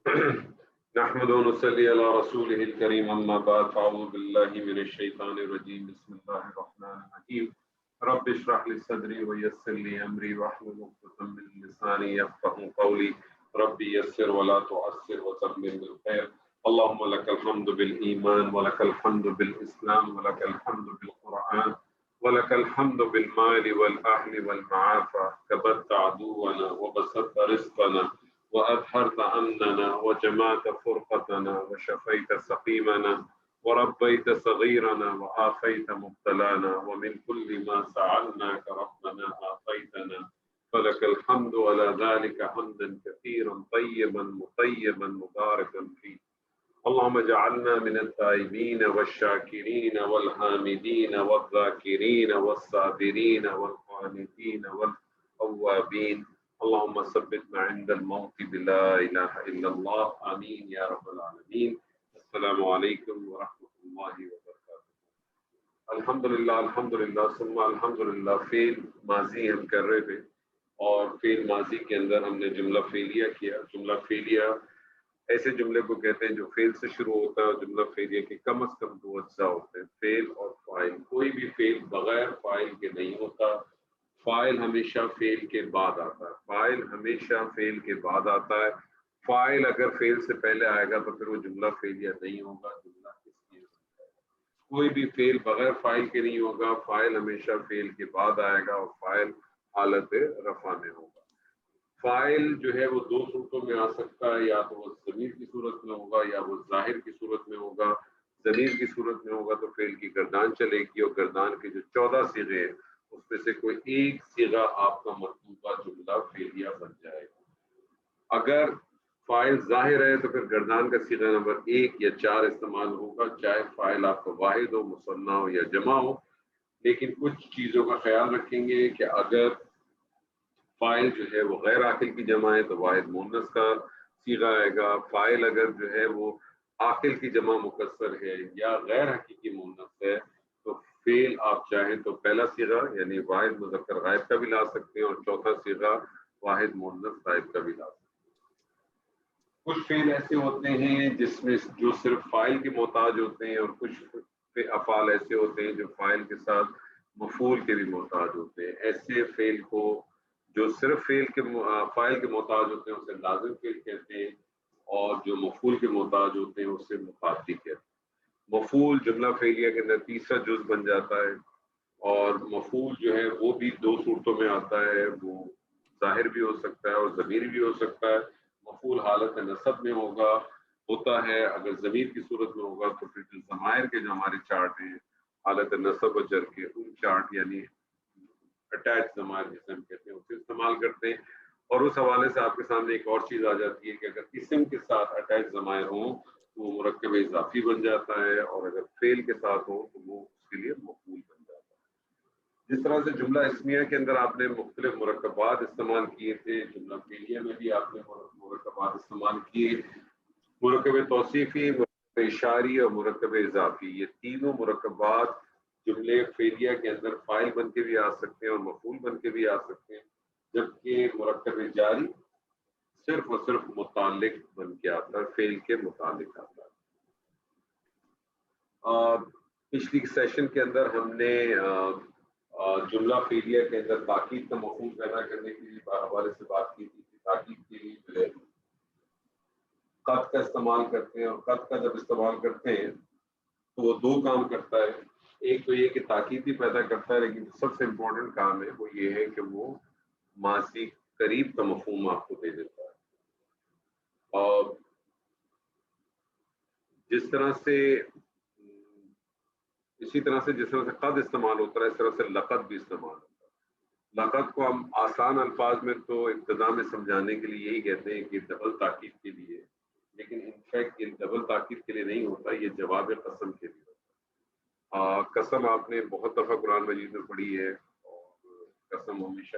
نحمد ونصلي على رسوله الكريم أما بعد فأعوذ بالله من الشيطان الرجيم بسم الله الرحمن الرحيم رب اشرح لي صدري ويسر لي أمري واحلل عقدة من لساني يفقهوا قولي ربي يسر ولا تعسر وتمم بالخير اللهم لك الحمد بالإيمان ولك الحمد بالإسلام ولك الحمد بالقرآن ولك الحمد بالمال والأهل والمعافى كبرت عدونا وبسطت رزقنا وأظهرت أمننا وجمعت فرقتنا وشفيت سقيمنا وربيت صغيرنا وآفيت مبتلانا ومن كل ما سألناك ربنا آتيتنا فلك الحمد على ذلك حمدا كثيرا طيبا مطيبا مباركا فيه اللهم اجعلنا من التائبين والشاكرين والحامدين والذاكرين والصابرين والقانتين والأوابين اللهم ثبتنا عند الموت بلا إله إلا الله آمين يا رب العالمين السلام عليكم ورحمة الله وبركاته الحمدللہ ثم الحمدللہ فعل ماضی ہم کر رہے تھے اور فعل ماضی کے اندر ہم نے جملہ فعلیہ کیا. جملہ فعلیہ ایسے جملے کو کہتے ہیں جو فعل سے شروع ہوتا ہے اور جملہ فعلیہ کے کم از کم دو اجزاء ہوتے ہیں فعل اور فاعل. کوئی بھی فعل بغیر فاعل کے نہیں ہوتا. فاعل ہمیشہ فعل کے بعد آتا ہے. فاعل ہمیشہ فعل کے بعد آتا ہے. فاعل اگر فعل سے پہلے آئے گا تو پھر وہ جملہ فعلیہ نہیں ہوگا, جملہ اسمیہ ہوگا. کوئی بھی فعل بغیر فاعل کے نہیں ہوگا. فاعل ہمیشہ فعل کے بعد آئے گا اور فاعل حالت رفع میں ہوگا. فاعل جو ہے وہ دو صورتوں میں آ سکتا ہے, یا تو وہ ضمیر کی صورت میں ہوگا یا وہ ظاہر کی صورت میں ہوگا. ضمیر کی صورت میں ہوگا تو فعل کی گردان چلے گی اور گردان کے جو 14 صیغے ہیں اس میں سے کوئی ایک صیغہ آپ کا مطلوبہ جملہ فعلیہ بن جائے گا. اگر فاعل ظاہر ہے تو پھر گردان کا صیغہ نمبر 1 یا 4 استعمال ہوگا, چاہے فاعل آپ کا واحد ہو, مثنیٰ ہو یا جمع ہو. لیکن کچھ چیزوں کا خیال رکھیں گے کہ اگر فاعل جو ہے وہ غیر عاقل کی جمع ہے تو واحد مؤنث کا صیغہ آئے گا. فاعل اگر جو ہے وہ عاقل کی جمع مکسر ہے یا غیر حقیقی مؤنث ہے تو فعل آپ چاہیں تو پہلا صیغہ یعنی واحد مذکر غائب کا بھی لا سکتے ہیں اور چوتھا صیغہ واحد مؤنث غائب کا بھی لا سکتے ہیں. کچھ فعل ایسے ہوتے ہیں جس میں جو صرف فاعل کے محتاج ہوتے ہیں اور کچھ افعال ایسے ہوتے ہیں جو فاعل کے ساتھ مفعول کے بھی محتاج ہوتے ہیں. ایسے فعل کو جو صرف فاعل کے محتاج ہوتے ہیں اسے لازم فعل کہتے ہیں اور جو مفعول کے محتاج ہوتے ہیں اسے مقابلی کہتے ہیں. مفعول جملہ فعلیہ کے اندر تیسرا جز بن جاتا ہے اور مفعول جو ہے وہ بھی دو صورتوں میں آتا ہے. وہ ظاہر بھی ہو سکتا ہے اور ضمیر بھی ہو سکتا ہے. مفعول حالت نصب میں ہوتا ہے. اگر ضمیر کی صورت میں ہوگا تو پھر ضمائر کے جو ہمارے چارٹ ہیں حالت نصب و جر کے ان چارٹ یعنی اٹیچ ضمائر جسے ہم کہتے ہیں اسے استعمال کرتے ہیں. اور اس حوالے سے آپ کے سامنے ایک اور چیز آ جاتی ہے کہ اگر اسم کے ساتھ اٹیچ ضمائر ہوں تو وہ مرکب اضافی بن جاتا ہے اور اگر فعل کے ساتھ ہو تو وہ اس کے لیے مفعول بن جاتا ہے. جس طرح سے جملہ اسمیہ کے اندر آپ نے مختلف مرکبات استعمال کیے تھے, جملہ فعلیہ میں بھی آپ نے مرکبات استعمال کیے. مرکب توصیفی, مرکب اشاری اور مرکب اضافی, یہ تینوں مرکبات جملے فعلیہ کے اندر فاعل بن کے بھی آ سکتے ہیں اور مفعول بن کے بھی آ سکتے ہیں, جبکہ مرکب جاری صرف اور صرف متعلق بن کے آتا ہے, فعل کے متعلق آتا ہے. پچھلی سیشن کے اندر ہم نے جملہ فعلیہ کے اندر تاکید کا مفہوم پیدا کرنے کے لیے حوالے سے بات کی تھی. تاکید کے لیے جو ہے قد کا استعمال کرتے ہیں اور قد کا جب استعمال کرتے ہیں تو وہ دو کام کرتا ہے. ایک تو یہ کہ تاکید بھی پیدا کرتا ہے, لیکن سب سے امپورٹنٹ کام ہے وہ یہ ہے کہ وہ ماضی قریب کا مفہوم آپ کو دے دیتا ہے. اور جس طرح سے قد استعمال ہوتا ہے اس طرح سے لقد بھی استعمال ہوتا ہے. لقد کو ہم آسان الفاظ میں تو ابتدا میں سمجھانے کے لیے یہی کہتے ہیں کہ ڈبل تاکید کے لیے, لیکن انفیکٹ یہ ڈبل تاکید کے لیے نہیں ہوتا, یہ جواب قسم کے لیے ہوتا ہے. قسم آپ نے بہت دفعہ قرآن مجید میں پڑھی ہے اور قسم ہمیشہ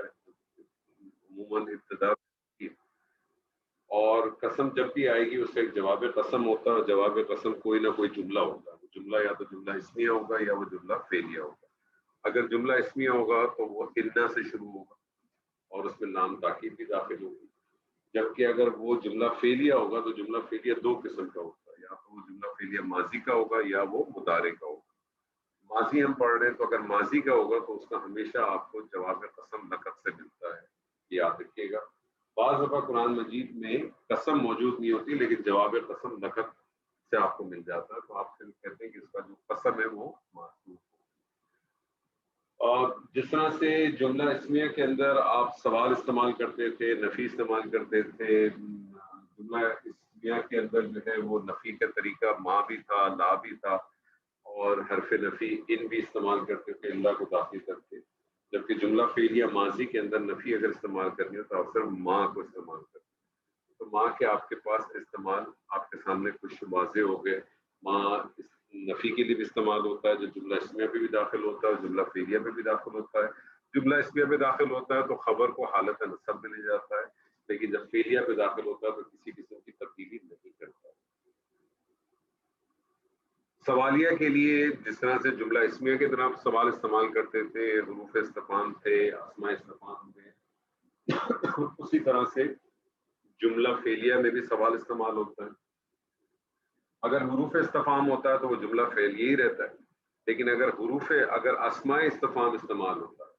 عموماً ابتدا کی, اور قسم جب بھی آئے گی اس کا ایک جواب قسم ہوتا ہے اور جواب قسم کوئی نہ کوئی جملہ ہوتا ہے. وہ جملہ یا تو جملہ اسمیہ ہوگا یا وہ جملہ فعلیہ ہوگا. اگر جملہ اسمیہ ہوگا تو وہ انا سے شروع ہوگا اور اس میں لام تاکید بھی داخل ہوگی. جبکہ اگر وہ جملہ فعلیہ ہوگا تو جملہ فعلیہ دو قسم کا ہوتا ہے، یا تو وہ جملہ فعلیہ ماضی کا ہوگا یا وہ مضارع کا ہوگا۔ ماضی ہم پڑھ رہے ہیں تو اگر ماضی کا ہوگا تو اس کا ہمیشہ آپ کو جواب قسم نقد سے ملتا ہے، یاد رکھیے گا۔ بعض دفعہ قرآن مجید میں قسم موجود نہیں ہوتی لیکن جواب قسم نقد سے آپ کو مل جاتا ہے، تو آپ سے کہتے ہیں کہ اس کا جو قسم ہے وہ معصوم ہے۔ اور جس طرح سے جملہ اسمیہ کے اندر آپ سوال استعمال کرتے تھے، نفی استعمال کرتے تھے، جملہ اسمیہ کے اندر جو ہے وہ نفی کا طریقہ ما بھی تھا، لا بھی تھا، اور حرف نفی ان بھی استعمال کرتے تھے اللہ کو داخل کرتے، جبکہ جملہ فعلیہ ماضی کے اندر نفی اگر استعمال کرنی ہو تو اکثر ماں کو استعمال کرتے، تو ماں کے آپ کے پاس استعمال آپ کے سامنے کچھ واضح ہو گئے۔ ماں نفی کے لیے بھی استعمال ہوتا ہے، جو جملہ اسمیہ پہ بھی داخل ہوتا ہے، جملہ فعلیہ پہ بھی داخل ہوتا ہے۔ جملہ اسمیہ پہ داخل ہوتا ہے تو خبر کو حالت نصب میں لے جاتا ہے، لیکن جب فعلیہ پہ داخل ہوتا ہے تو کسی قسم کی تبدیلی نہیں کرتا۔ سوالیہ کے لیے جس طرح سے جملہ اسمیہ کی طرح سوال استعمال کرتے تھے، حروف استفہام تھے، اسماء استفہام تھے، اسی طرح سے جملہ فعلیہ میں بھی سوال استعمال ہوتا ہے۔ اگر حروف استفہام ہوتا ہے تو وہ جملہ فعلیہ ہی رہتا ہے، لیکن اگر اسماء استفہام استعمال ہوتا ہے،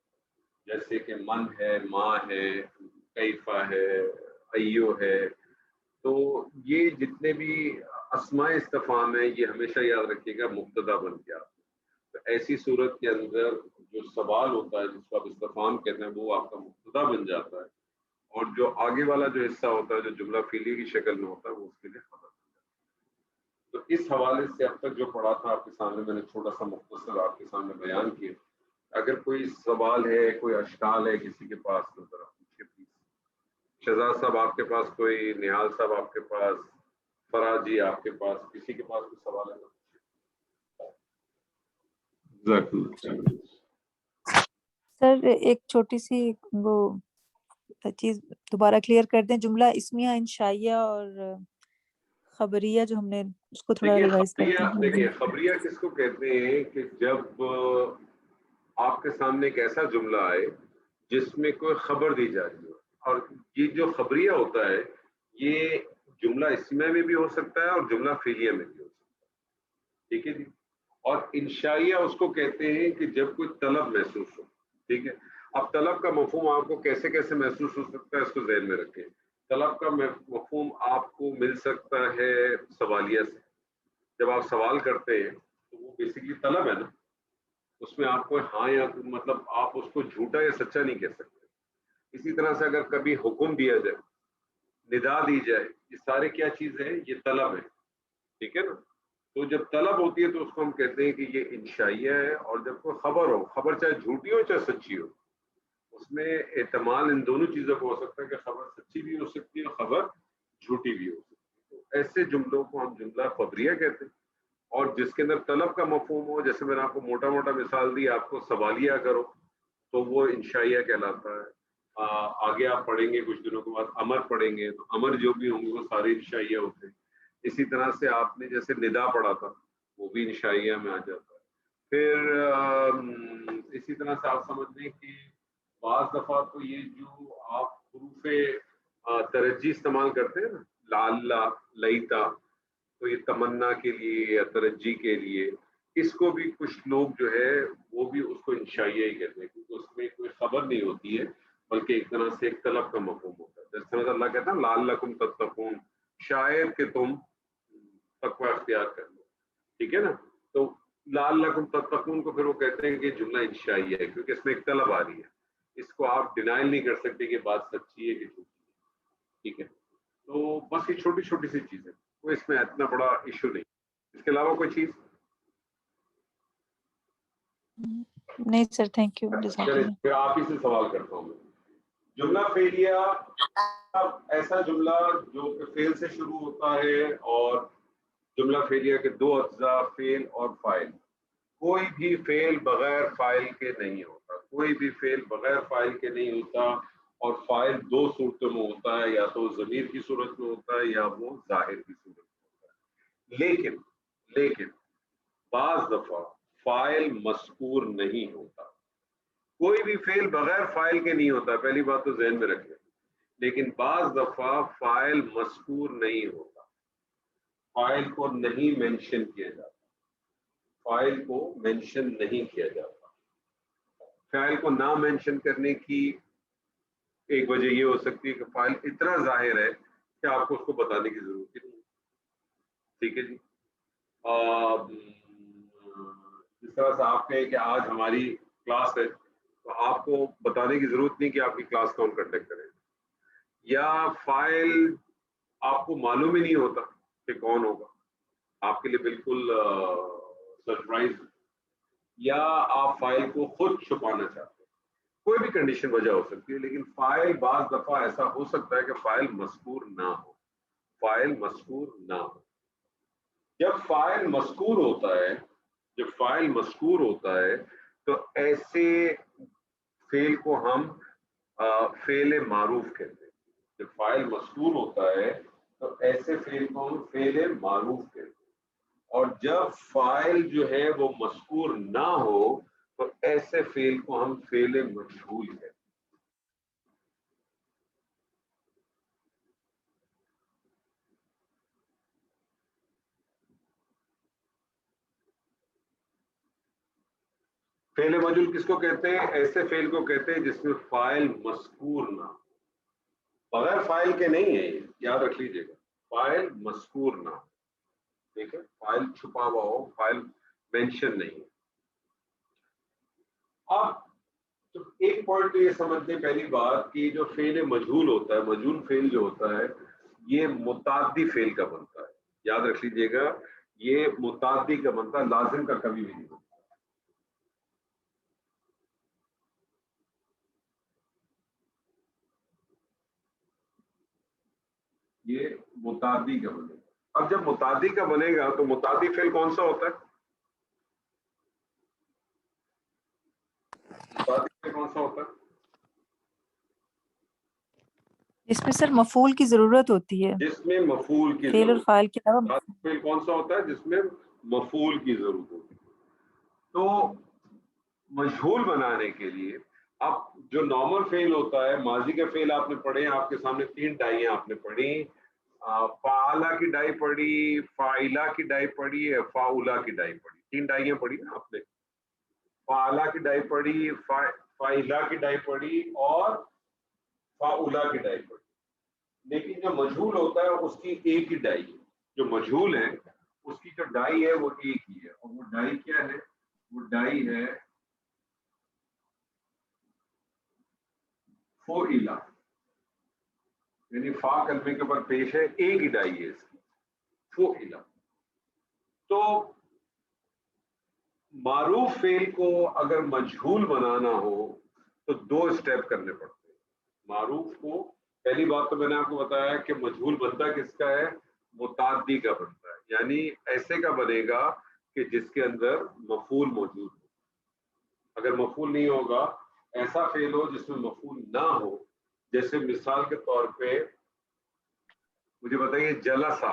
جیسے کہ من ہے، ماں ہے، کیفا ہے، ایو ہے، تو یہ جتنے بھی اسماء استفہام ہیں یہ ہمیشہ یاد رکھیے گا مبتدا بن کے آتے ہیں۔ تو ایسی صورت کے اندر جو سوال ہوتا ہے جس کو آپ استفہام کہتے ہیں وہ آپ کا مبتدا بن جاتا ہے، اور جو آگے والا جو حصہ ہوتا ہے جو جملہ فعلی کی شکل میں ہوتا ہے وہ اس کے لیے خبر بن جاتا ہے۔ تو اس حوالے سے اب تک جو پڑھا تھا آپ کے سامنے میں نے تھوڑا سا مختصر آپ کے سامنے بیان کیا۔ اگر کوئی سوال ہے، کوئی اشکال ہے کسی کے پاس تو ذرا پوچھیے پلیز۔ شہزاد صاحب آپ کے پاس کوئی، نہال صاحب آپ کے پاس، فراز جی آپ کے پاس، کسی کے پاس کوئی سوال ہے تو پوچھیے۔ سر ایک چھوٹی سی وہ چیز دوبارہ کلیئر کر دیں، جملہ اسمیہ انشائیہ اور خبریہ جو ہم نے اس کو تھوڑا ریوائز کر دیں۔ دیکھیے خبریہ کس کو کہتے ہیں کہ جب آپ کے سامنے ایک ایسا جملہ آئے جس میں کوئی خبر دی جا رہی ہو، اور یہ جو خبریہ ہوتا ہے یہ جملہ اسمیہ میں بھی ہو سکتا ہے اور جملہ فعلیہ میں بھی ہو سکتا ہے، ٹھیک ہے جی۔ اور انشائیہ اس کو کہتے ہیں کہ جب کوئی طلب محسوس ہو، ٹھیک ہے۔ اب طلب کا مفہوم آپ کو کیسے کیسے محسوس ہو سکتا ہے اس کو ذہن میں رکھیں۔ طلب کا مفہوم آپ کو مل سکتا ہے سوالیہ سے، جب آپ سوال کرتے ہیں تو وہ بیسیکلی طلب ہے نا، اس میں آپ کو ہاں یا مطلب آپ اس کو جھوٹا یا سچا نہیں کہہ سکتے۔ اسی طرح سے اگر کبھی حکم دیا جائے، ندا دی جائے، یہ سارے کیا چیز ہے؟ یہ طلب ہے، ٹھیک ہے نا۔ تو جب طلب ہوتی ہے تو اس کو ہم کہتے ہیں کہ یہ انشائیہ ہے، اور جب کوئی خبر ہو، خبر چاہے جھوٹی ہو چاہے سچی ہو، اس میں احتمال ان دونوں چیزوں کو ہو سکتا ہے کہ خبر سچی بھی ہو سکتی ہے اور خبر جھوٹی بھی ہو سکتی ہے۔ تو ایسے جملوں کو ہم جملہ خبریہ کہتے ہیں، اور جس کے اندر طلب کا مفہوم ہو، جیسے میں نے آپ کو موٹا موٹا مثال دی، آپ کو سوالیہ کرو تو وہ انشائیہ کہلاتا ہے۔ آگے آپ پڑھیں گے کچھ دنوں کے بعد امر پڑھیں گے تو امر جو بھی ہوں گے وہ سارے انشائیہ ہوتے ہیں۔ اسی طرح سے آپ نے جیسے ندا پڑھا تھا وہ بھی انشائیہ میں آ جاتا ہے۔ پھر اسی طرح سے آپ سمجھ لیں کہ بعض دفعہ تو یہ جو آپ حروف ترجی استعمال کرتے ہیں نا، لعل، لیتا، تو یہ تمنا کے لیے یا ترجی کے لیے، اس کو بھی کچھ لوگ جو ہے وہ بھی اس کو انشائیہ ہی کہتے ہیں، کیونکہ اس میں کوئی خبر نہیں ہوتی ہے بلکہ ایک طرح سے ایک طلب کا مفہوم ہوتا ہے۔ جس طرح سے اللہ کہتا ہے لعلکم تتقون، شاید کہ تم تقوی اختیار کر لو، ٹھیک ہے نا۔ تو لعلکم تتقون کو پھر وہ کہتے ہیں کہ جملہ انشائیہ ہے کیونکہ اس میں ایک طلب آ رہی ہے، اس کو آپ ڈینائل نہیں کر سکتے کہ بات سچی ہے کہ جھوٹی ہے، ٹھیک ہے۔ تو بس یہ چھوٹی چھوٹی سی چیزیں، کوئی اس میں اتنا بڑا ایشو نہیں۔ اس کے علاوہ کوئی چیز؟ نہیں سر، تھینک یو، جزاک چلے اللہ۔ پھر آپ ہی سے سوال کرتا ہوں میں۔ جملہ فعلیہ ایسا جملہ جو کہ فعل سے شروع ہوتا ہے، اور جملہ فعلیہ کے دو اجزاء فعل اور فاعل۔ کوئی بھی فعل بغیر فاعل کے نہیں ہوتا، کوئی بھی فعل بغیر فاعل کے نہیں ہوتا، اور فاعل دو صورتوں میں ہوتا ہے، یا تو ضمیر کی صورت میں ہوتا ہے یا وہ ظاہر کی صورت میں ہوتا ہے۔ لیکن بعض دفعہ فاعل مذکور نہیں ہوتا، کوئی بھی فعل بغیر فاعل کے نہیں ہوتا، پہلی بات تو ذہن میں رکھیں۔ لیکن بعض دفعہ فاعل مذکور نہیں ہوتا، فاعل کو نہیں مینشن کیا جاتا، فاعل کو مینشن نہیں کیا جاتا. فاعل کو نہ مینشن کرنے کی ایک وجہ یہ ہو سکتی ہے کہ فاعل اتنا ظاہر ہے کہ آپ کو اس کو بتانے کی ضرورت ہی نہیں. ٹھیک ہے جی. جس طرح سے آپ کہیں کہ آج ہماری کلاس ہے تو آپ کو بتانے کی ضرورت نہیں کہ آپ کی کلاس کون کنڈکٹ کرے، یا فاعل آپ کو معلوم ہی نہیں ہوتا کہ کون ہوگا، آپ کے لیے بالکل سرپرائز، یا آپ فاعل کو خود چھپانا چاہتے ہیں. کوئی بھی کنڈیشن وجہ ہو سکتی ہے، لیکن فاعل بعض دفعہ ایسا ہو سکتا ہے کہ فاعل مذکور نہ ہو، فاعل مذکور نہ ہو. جب فاعل مذکور ہوتا ہے، جب فاعل مذکور ہوتا ہے تو ایسے فعل کو ہم فعل معروف کہتے ہیں. جب فاعل مذکور ہوتا ہے تو ایسے فعل کو ہم فعل معروف کہتے ہیں. اور جب فاعل جو ہے وہ مذکور نہ ہو تو ایسے فعل کو ہم فعل مجہول کہتے ہیں. فعل مجہول کس کو کہتے ہیں؟ ایسے فعل کو کہتے ہیں جس میں فاعل مذکور نہ ہو. بغیر فاعل کے نہیں ہے، یاد رکھ لیجیے گا، فاعل مذکور نہ ہو. ٹھیک ہے، فاعل چھپا ہوا ہو، فاعل مینشن نہیں. اب تو ایک پوائنٹ تو یہ سمجھتے ہیں پہلی بات کہ جو فعل مجہول ہوتا ہے، مجہول فعل جو ہوتا ہے یہ متعدی فعل کا بنتا ہے. یاد رکھ لیجیے گا، یہ متعدی کا بنتا ہے، لازم کا کبھی بھی نہیں بنتا. یہ متعدی کا بنے گا. اب جب متعدی کا بنے گا تو متعدی فعل کون سا ہوتا ہے؟ متعدی فعل کون سا ہوتا ہے؟ اس میں سر مفعول کی ضرورت ہوتی ہے، جس میں مفعول کی فعل اور ضرورت. فاعل کے علاوہ. متعدی فعل کون سا ہوتا ہے؟ جس میں مفعول کی ضرورت ہوتی ہے. تو مجہول بنانے کے لیے اب جو نارمل فعل ہوتا ہے، ماضی کا فعل آپ نے پڑھے، آپ کے سامنے 3 ڈائیاں آپ نے پڑھی، فعلہ کی ڈائی پڑھی، فاعلہ کی ڈائی پڑھی، فاعلہ کی ڈائی پڑھی. 3 ڈائیاں پڑھی نا آپ نے. فعلہ کی ڈائی پڑھی، فاعلہ کی ڈائی پڑھی اور فاعلہ کی ڈائی پڑھی. لیکن جو مجہول ہوتا ہے اس کی ایک ہی ڈائی ہے. جو مجہول ہے اس کی جو ڈائی ہے وہ ایک ہی ہے، اور وہ ڈائی کیا ہے؟ وہ ڈائی ہے فعلہ، یعنی فا کلمے کے اوپر پیش ہے، ایک ہی ڈائی ہے اس کی، فعلہ. تو معروف فعل کو اگر مجہول بنانا ہو تو 2 اسٹیپ کرنے پڑتے ہیں. معروف کو پہلی بات تو میں نے آپ کو بتایا کہ مجہول بنتا کس کا ہے؟ متعدی کا بنتا ہے، یعنی ایسے کا بنے گا کہ جس کے اندر مفعول موجود ہو. اگر مفعول نہیں ہوگا، ایسا فعل ہو جس میں مفعول نہ ہو. جیسے مثال کے طور پہ مجھے بتائیے، جلسہ،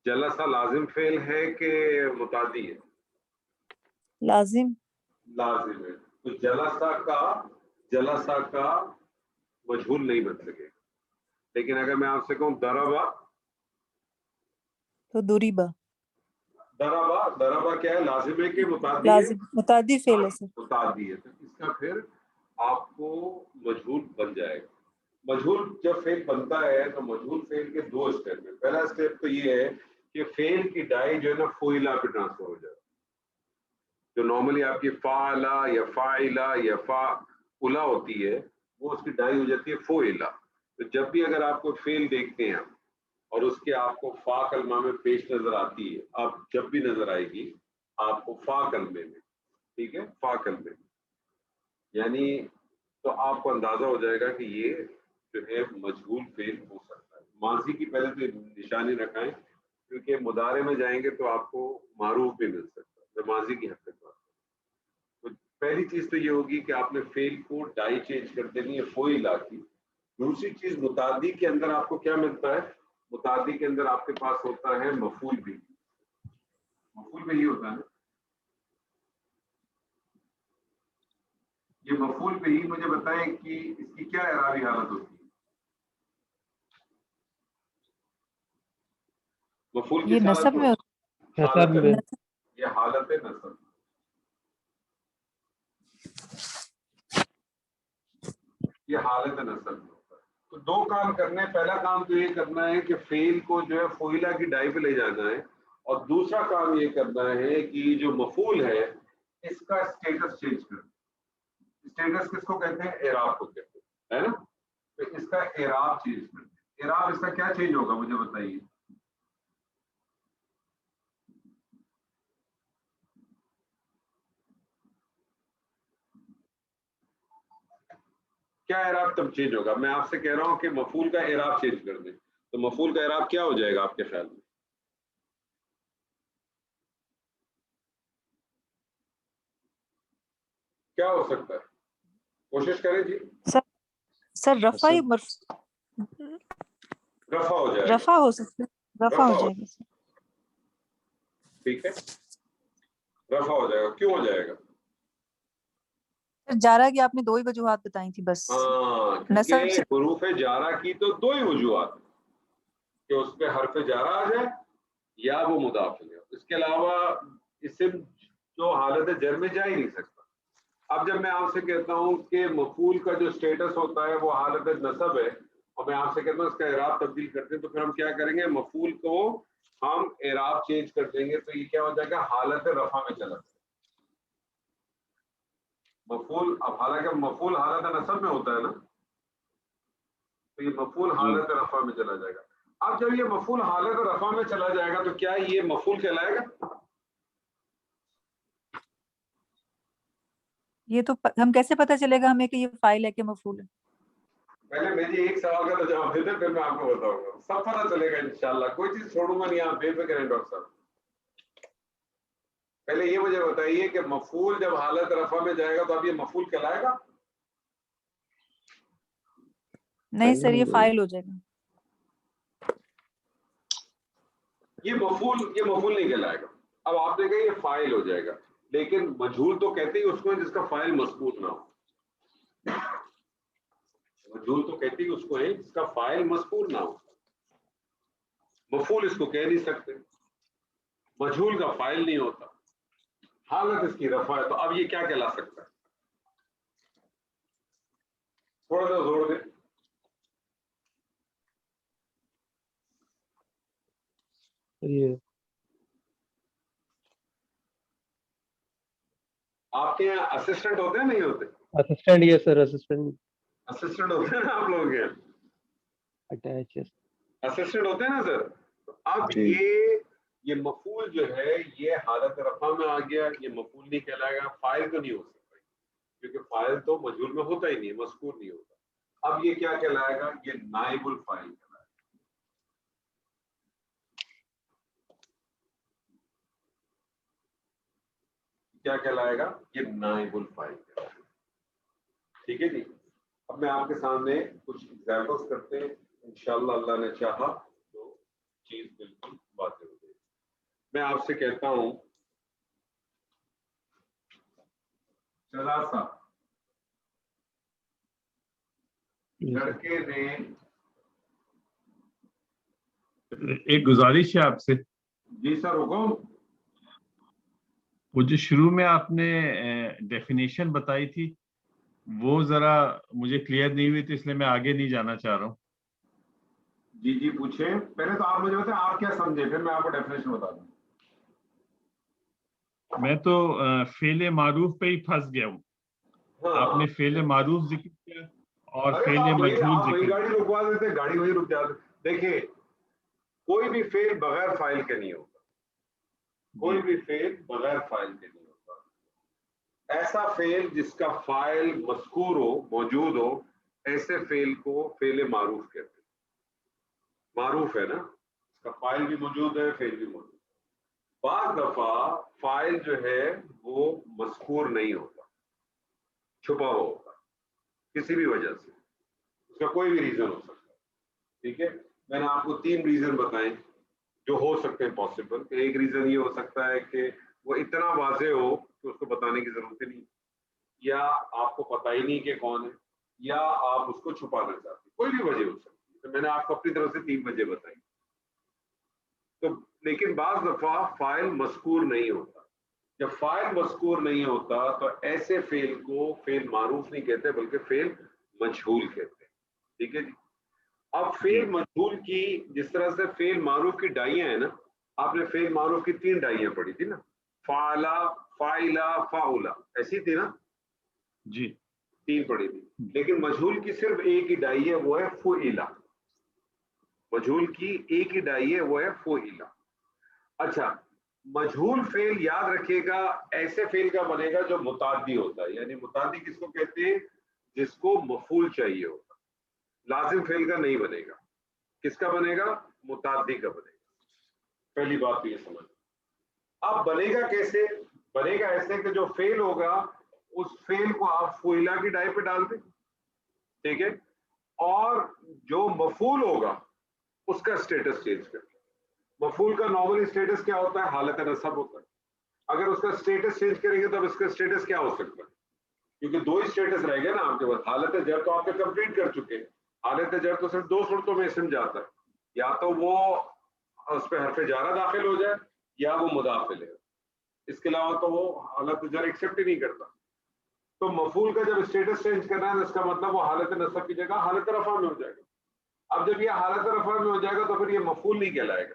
جلسہ لازم فعل ہے کہ متعدی ہے؟ لازم. لازم ہے. تو جلسہ کا مجہول نہیں بن سکے. لیکن اگر میں آپ سے کہوں ضربہ، تو ضریبہ. ضربہ کیا ہے؟ لازم ہے کہ متعدی ہے؟ لازم، متعدی فعل ہے سر. متعدی ہے. تو اس کا پھر آپ کو مجہول بن جائے گا. مجہول جب فعل بنتا ہے تو مجہول فعل کے 2 اسٹیپ ہیں. پہلا اسٹیپ تو یہ ہے کہ فعل کی ڈائی جو ہے نا فعلہ پہ ٹرانسفر ہو جائے. جو نارملی آپ کی فعلہ یا فاعلہ یا فاعلہ ہوتی ہے وہ اس کی ڈائی ہو جاتی ہے فعلہ. تو جب بھی اگر آپ کو فعل دیکھتے ہیں اور اس کے آپ کو فا کلمہ میں پیش نظر آتی ہے، آپ جب بھی نظر آئے گی آپ کو فا کلمے میں، ٹھیک ہے، فا کلمے میں، یعنی تو آپ کو اندازہ ہو جائے گا کہ یہ جو ہے مجہول فعل ہو سکتا ہے. ماضی کی پہلے تو نشانی رکھائیں، کیونکہ مضارع میں جائیں گے تو آپ کو معروف بھی مل سکتا ہے. میں ماضی کی حد تک بات کروں تو پہلی چیز تو یہ ہوگی کہ آپ نے فعل کو ڈائی چینج کر دینی ہے فعلہ کی. دوسری چیز متعدی کے اندر آپ کو کیا ملتا ہے؟ متعدی کے اندر آپ کے پاس ہوتا ہے مفعول بھی. مفعول بھی ہی ہوتا ہے. یہ مفعول بھی ہی، مجھے بتائیں کہ اس کی کیا اعرابی حالت ہوتی ہے؟ مفعول یہ کس حالت نصب میں میں حالت نصب میں یہ حالت نصب، یہ حالت نصب میں ہوتا ہے. تو دو کام کرنے ہیں. پہلا کام تو یہ کرنا ہے کہ فعل کو جو ہے فعیلہ کی ڈائی پہ لے جانا ہے، اور دوسرا کام یہ کرنا ہے کہ جو مفعول ہے اس کا اسٹیٹس چینج کرنا. اسٹیٹس کس کو کہتے ہیں؟ اعراب کو کہتے ہیں، ہے نا. تو اس کا اعراب چینج کرنا ہے. اعراب اس کا کیا چینج ہوگا مجھے بتائیے. کیا اعراب تب چینج ہوگا؟ میں آپ سے کہہ رہا ہوں کہ مفعول کا اعراب چینج کر دیں، تو مفعول کا اعراب کیا ہو جائے گا آپ کے خیال میں؟ کیا ہو سکتا ہے؟ کوشش کریں جی. سر رفع ہی رفع ہو جائے گا. رفع ہو سکتا ہے، رفع ہو جائے گا سر. ٹھیک ہے، رفع ہو جائے گا. کیوں ہو جائے گا؟ جارہ کی آپ نے دو ہی وجوہات بتائی تھی بس. ہاں، نصب کیونکہ حروف جارہ کی تو دو ہی وجوہات ہیں، کہ اس پہ حرف جارہ آ جائے یا وہ مضاف ہو جائے. اس کے علاوہ اسم جو حالت جر میں جا ہی نہیں سکتا. اب جب میں آپ سے کہتا ہوں کہ مفعول کا جو اسٹیٹس ہوتا ہے وہ حالت نصب ہے، اور میں آپ سے کہتا ہوں اس کا اعراب تبدیل کرتے ہیں، تو پھر ہم کیا کریں گے؟ مفعول کو ہم اعراب چینج کر دیں گے، تو یہ کیا ہو جائے گا؟ حالت رفع میں چلا جائے گا. مفعول، اب حالانکہ مفعول حالت نصب میں ہوتا ہے نا، تو یہ مفعول حالت رفع میں چلا جائے گا. اب جب یہ مفعول حالت رفع میں چلا جائے گا تو کیا یہ مفعول کہلائے گا؟ یہ تو ہم کیسے پتہ چلے گا ہمیں کہ یہ فاعل ہے کہ مفعول ہے؟ پہلے میری ایک سوال کا تو جواب دیتے پھر میں آپ کو بتاؤں گا. سب پتہ چلے گا انشاءاللہ، کوئی چیز چھوڑوں گا نہیں. آپ بے فکر ہیں ڈاکٹر صاحب. پہلے یہ مجھے بتائیے کہ مفعول جب حالت رفع میں جائے گا تو اب یہ مفعول کہلائے گا؟ نہیں سر، یہ فاعل ہو جائے گا. یہ مفعول نہیں کہلائے گا. اب آپ نے کہا یہ فاعل ہو جائے گا، لیکن مجہول تو کہتے ہی اس کو جس کا فاعل مذکور نہ ہو. مجہول تو کہتے ہی اس کو ہے جس کا فاعل مذکور نہ ہو. مفعول اس کو کہہ نہیں سکتے، مجہول کا فاعل نہیں ہوتا، حالت اس کی رفع ہے. تو اب یہ کیا کہلا سکتا ہے؟ تھوڑا سا زور دیں. آپ کے یہاں اسسٹنٹ ہوتے ہیں نہیں ہوتے؟ اسسٹنٹ، یہ سر اسسٹنٹ ہوتے ہیں نا آپ لوگ کے اٹیچ اسسٹنٹ ہوتے ہیں نا سر. تو اب جی. یہ مفعول جو ہے یہ حالت رفع میں آ گیا، یہ مفعول نہیں کہلائے گا. فاعل تو نہیں ہو سکتا کیونکہ فاعل تو مجہول میں ہوتا ہی نہیں، مذکور نہیں ہوتا. اب یہ کیا کہلائے گا؟ یہ نائب الفاعل کہلائے گا. کیا کہلائے گا؟ یہ نائب الفاعل کہلائے گا. ٹھیک ہے جی. اب میں آپ کے سامنے کچھ ایگزامپلس کرتے ہیں، انشاءاللہ اللہ نے چاہا تو چیز بالکل واضح ہو جائے گی. میں آپ سے کہتا ہوں چلاسا لڑکے نے. ایک گزارش ہے آپ سے. جی سر حکم. وہ جو شروع میں آپ نے ڈیفینیشن بتائی تھی وہ ذرا مجھے کلیئر نہیں ہوئی، تو اس لیے میں آگے نہیں جانا چاہ رہا ہوں. جی پوچھیں. پہلے تو آپ مجھے بتائیں آپ کیا سمجھے، پھر میں آپ کو ڈیفینیشن بتا دوں. میں تو فعل معروف پہ ہی پھنس گیا ہوں. آپ نے فعل معروف ذکر کیا اور فعل مجہول ذکر کیا. گاڑی رکوا دیتے، گاڑی وہی رک جاتے. دیکھیے کوئی بھی فعل بغیر فاعل کے نہیں ہوتا، کوئی بھی فعل بغیر فاعل کے نہیں ہوتا. ایسا فعل جس کا فاعل مذکور ہو، موجود ہو، ایسے فعل کو فعل معروف کہتے ہیں. معروف ہے نا، اس کا فاعل بھی موجود ہے، فعل بھی موجود ہے. بعض دفعہ فاعل جو ہے وہ مذکور نہیں ہوتا، چھپا ہوا ہوتا کسی بھی وجہ سے، اس کا کوئی بھی ریزن ہو سکتا ہے. ٹھیک ہے. میں نے آپ کو 3 ریزن بتائے جو ہو سکتے ہیں پاسبل. ایک ریزن یہ ہو سکتا ہے کہ وہ اتنا واضح ہو کہ اس کو بتانے کی ضرورت ہی نہیں، یا آپ کو پتہ ہی نہیں کہ کون ہے، یا آپ اس کو چھپانا چاہتے ہیں. کوئی بھی وجہ ہو سکتی ہے. تو میں نے آپ کو اپنی طرف سے 3 وجہ بتائی. تو لیکن بعض دفعہ فاعل مذکور نہیں ہوتا. جب فاعل مذکور نہیں ہوتا تو ایسے فعل کو فعل معروف نہیں کہتے بلکہ فعل مجہول کہتے ہیں. ٹھیک ہے جی. اب فعل مجہول کی جس طرح سے فعل معروف کی ڈائیاں ہیں نا, آپ نے فعل معروف کی 3 ڈائیاں پڑھی تھی نا, فعلا, فاعلا, فاعلا, ایسی تھی نا جی 3 پڑھی تھی. لیکن مجہول کی صرف ایک ہی ڈائی ہے, وہ ہے فعلا. مجہول کی ایک ہی ڈائی ہے, وہ ہے فعلا. اچھا, مجہول فعل یاد رکھیے گا ایسے فعل کا بنے گا جو متعدی ہوتا ہے. یعنی متعدی کس کو کہتے ہیں؟ جس کو مفعول چاہیے ہوگا. لازم فعل کا نہیں بنے گا. کس کا بنے گا؟ متعدی کا بنے گا. پہلی بات تو یہ سمجھ. اب بنے گا کیسے؟ بنے گا ایسے کہ جو فعل ہوگا اس فعل کو آپ فعلا کی ڈائی پہ ڈال دیں. ٹھیک ہے. اور جو مفعول ہوگا اس کا اسٹیٹس چینج کر. مفعول کا نارملی اسٹیٹس کیا ہوتا ہے؟ حالت نصب ہوتا ہے. اگر اس کا اسٹیٹس چینج کریں گے تو اب اس کا اسٹیٹس کیا ہو سکتا ہے؟ کیونکہ 2 ہی اسٹیٹس رہ گئے نا آپ کے پاس. حالت جر تو آپ نے کمپلیٹ کر چکے ہیں. حالت جر تو صرف 2 صورتوں میں اسم جاتا ہے, یا تو وہ اس پہ حرف جارہ داخل ہو جائے یا وہ مضاف ہے. اس کے علاوہ تو وہ حالت جر ایکسیپٹ ہی نہیں کرتا. تو مفعول کا جب اسٹیٹس چینج کرنا ہے تو اس کا مطلب وہ حالت نصب کی جگہ حالت رفع میں ہو جائے گا. اب جب یہ حالت رفع میں ہو جائے گا تو پھر یہ مفعول نہیں کہلائے گا.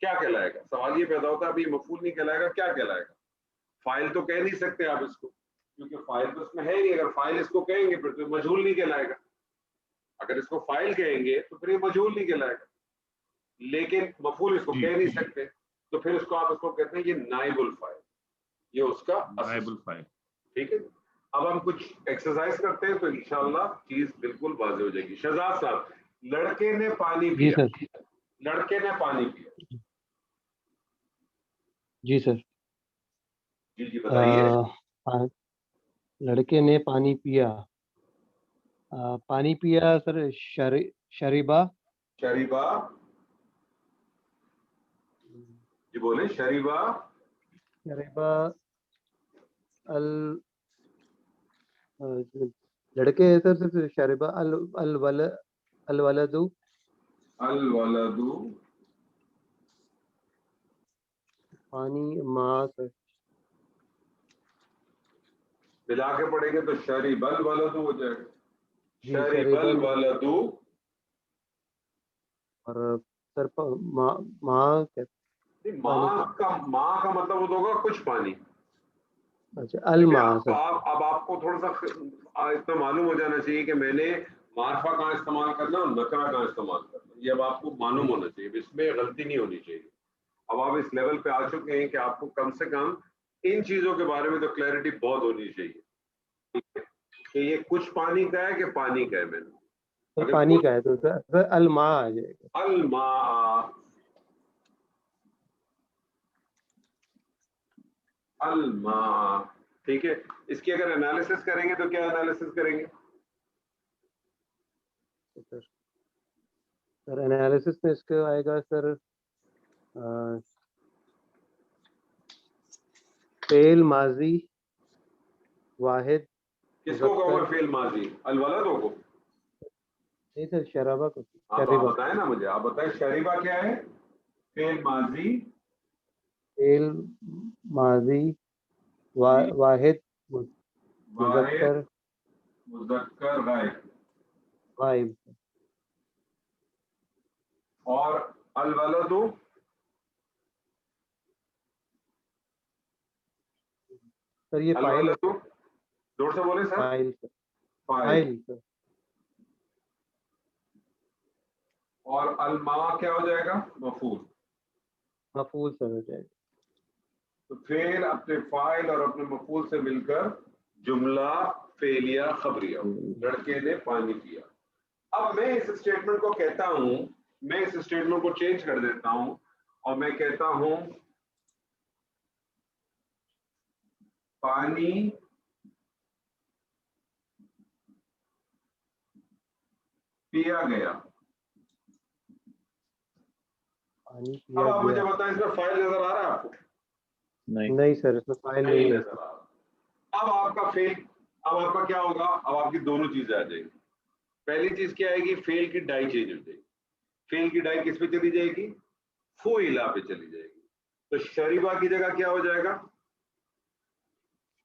کیا کہلائے گا؟ سوال یہ پیدا ہوتا ہے اب یہ مفعول نہیں کہلائے گا, کیا کہلائے گا؟ فاعل تو کہہ نہیں سکتے آپ اس کو, کیونکہ فاعل تو اس میں ہے ہی نہیں. اگر فاعل اس کو کہیں گے پھر تو مجہول نہیں کہلائے گا. اگر اس کو فاعل کہیں گے تو پھر یہ مجہول نہیں کہلائے گا. لیکن مفعول اس کو کہہ نہیں سکتے تو پھر اس کو آپ اس کو کہتے ہیں یہ نائب الفاعل, یہ اس کا نائب الفاعل. ٹھیک ہے. اب ہم کچھ ایکسرسائز کرتے ہیں تو انشاءاللہ چیز بالکل واضح ہو جائے گی. شہزاد صاحب, لڑکے نے پانی جی پیا. سر. لڑکے نے پانی پیا. جی سر. جی بتائیے. لڑکے نے پانی پیا. پانی پیا سر شریبا. شریبا. جی بولیں. شریبا. شریبا لڑکے سر شریبا الولد. الولد. پانی ماں سر. ملا کے پڑھیں گے تو شریب الولد ہو جائے گا. جی شریب الولد. اور سر ماں کا مطلب وہ ہوگا کچھ پانی. اچھا الماء سر. اب آپ کو تھوڑا سا اتنا معلوم ہو جانا چاہیے کہ میں نے معرفہ کہاں استعمال کرنا اور نکرہ کہاں استعمال کرنا. یہ اب آپ کو معلوم ہونا چاہیے, اس میں غلطی نہیں ہونی چاہیے. اب آپ اس لیول پہ آ چکے ہیں کہ آپ کو کم سے کم ان چیزوں کے بارے میں تو کلیئرٹی بہت ہونی چاہیے کہ یہ کچھ پانی کا ہے کہ پانی کا ہے. میں نے پانی کا ہے تو سر الماء آ جائے گا. الماء. الماء. ٹھیک ہے. اس کی اگر انالیسس کریں گے تو کیا انالیسس کریں گے؟ سر انالیسس میں اس کا آئے گا سر فعل ماضی واحد. کس کو کہوں گا فعل ماضی؟ الولد کو؟ نہیں سر شرابہ کو. آپ بتائیں نا مجھے, آپ بتائیں شریبہ کیا ہے؟ فعل ماضی. فعل ماضی واحد مذکر غائب. اور الولد سر یہ فاعل. زور سے بولیں سر. فاعل. سر. اور الماء کیا ہو جائے گا؟ مفعول. مفعول سر ہو جائے گا. تو پھر اپنے فاعل اور اپنے مفعول سے مل کر جملہ فعلیہ خبریہ. لڑکے نے پانی پیا. اب میں اس اسٹیٹمنٹ کو کہتا ہوں, میں اس اسٹیٹمنٹ کو چینج کر دیتا ہوں اور میں کہتا ہوں پانی پیا گیا. اب آپ مجھے بتائیں اس میں فاعل نظر آ رہا ہے آپ کو؟ نہیں سر اس میں فاعل نہیں ہے. نظر آ رہا. اب آپ کا فعل, اب آپ کا کیا ہوگا؟ اب آپ کی دونوں چیزیں آ جائیں گی. پہلی چیز کیا آئے گی؟ فعل کی ڈائی چینج ہو جائے گی. فعل کی ڈائی کس پہ چلی جائے گی؟ فوئلا پہ چلی جائے گی. تو شریبا کی جگہ کیا ہو جائے گا؟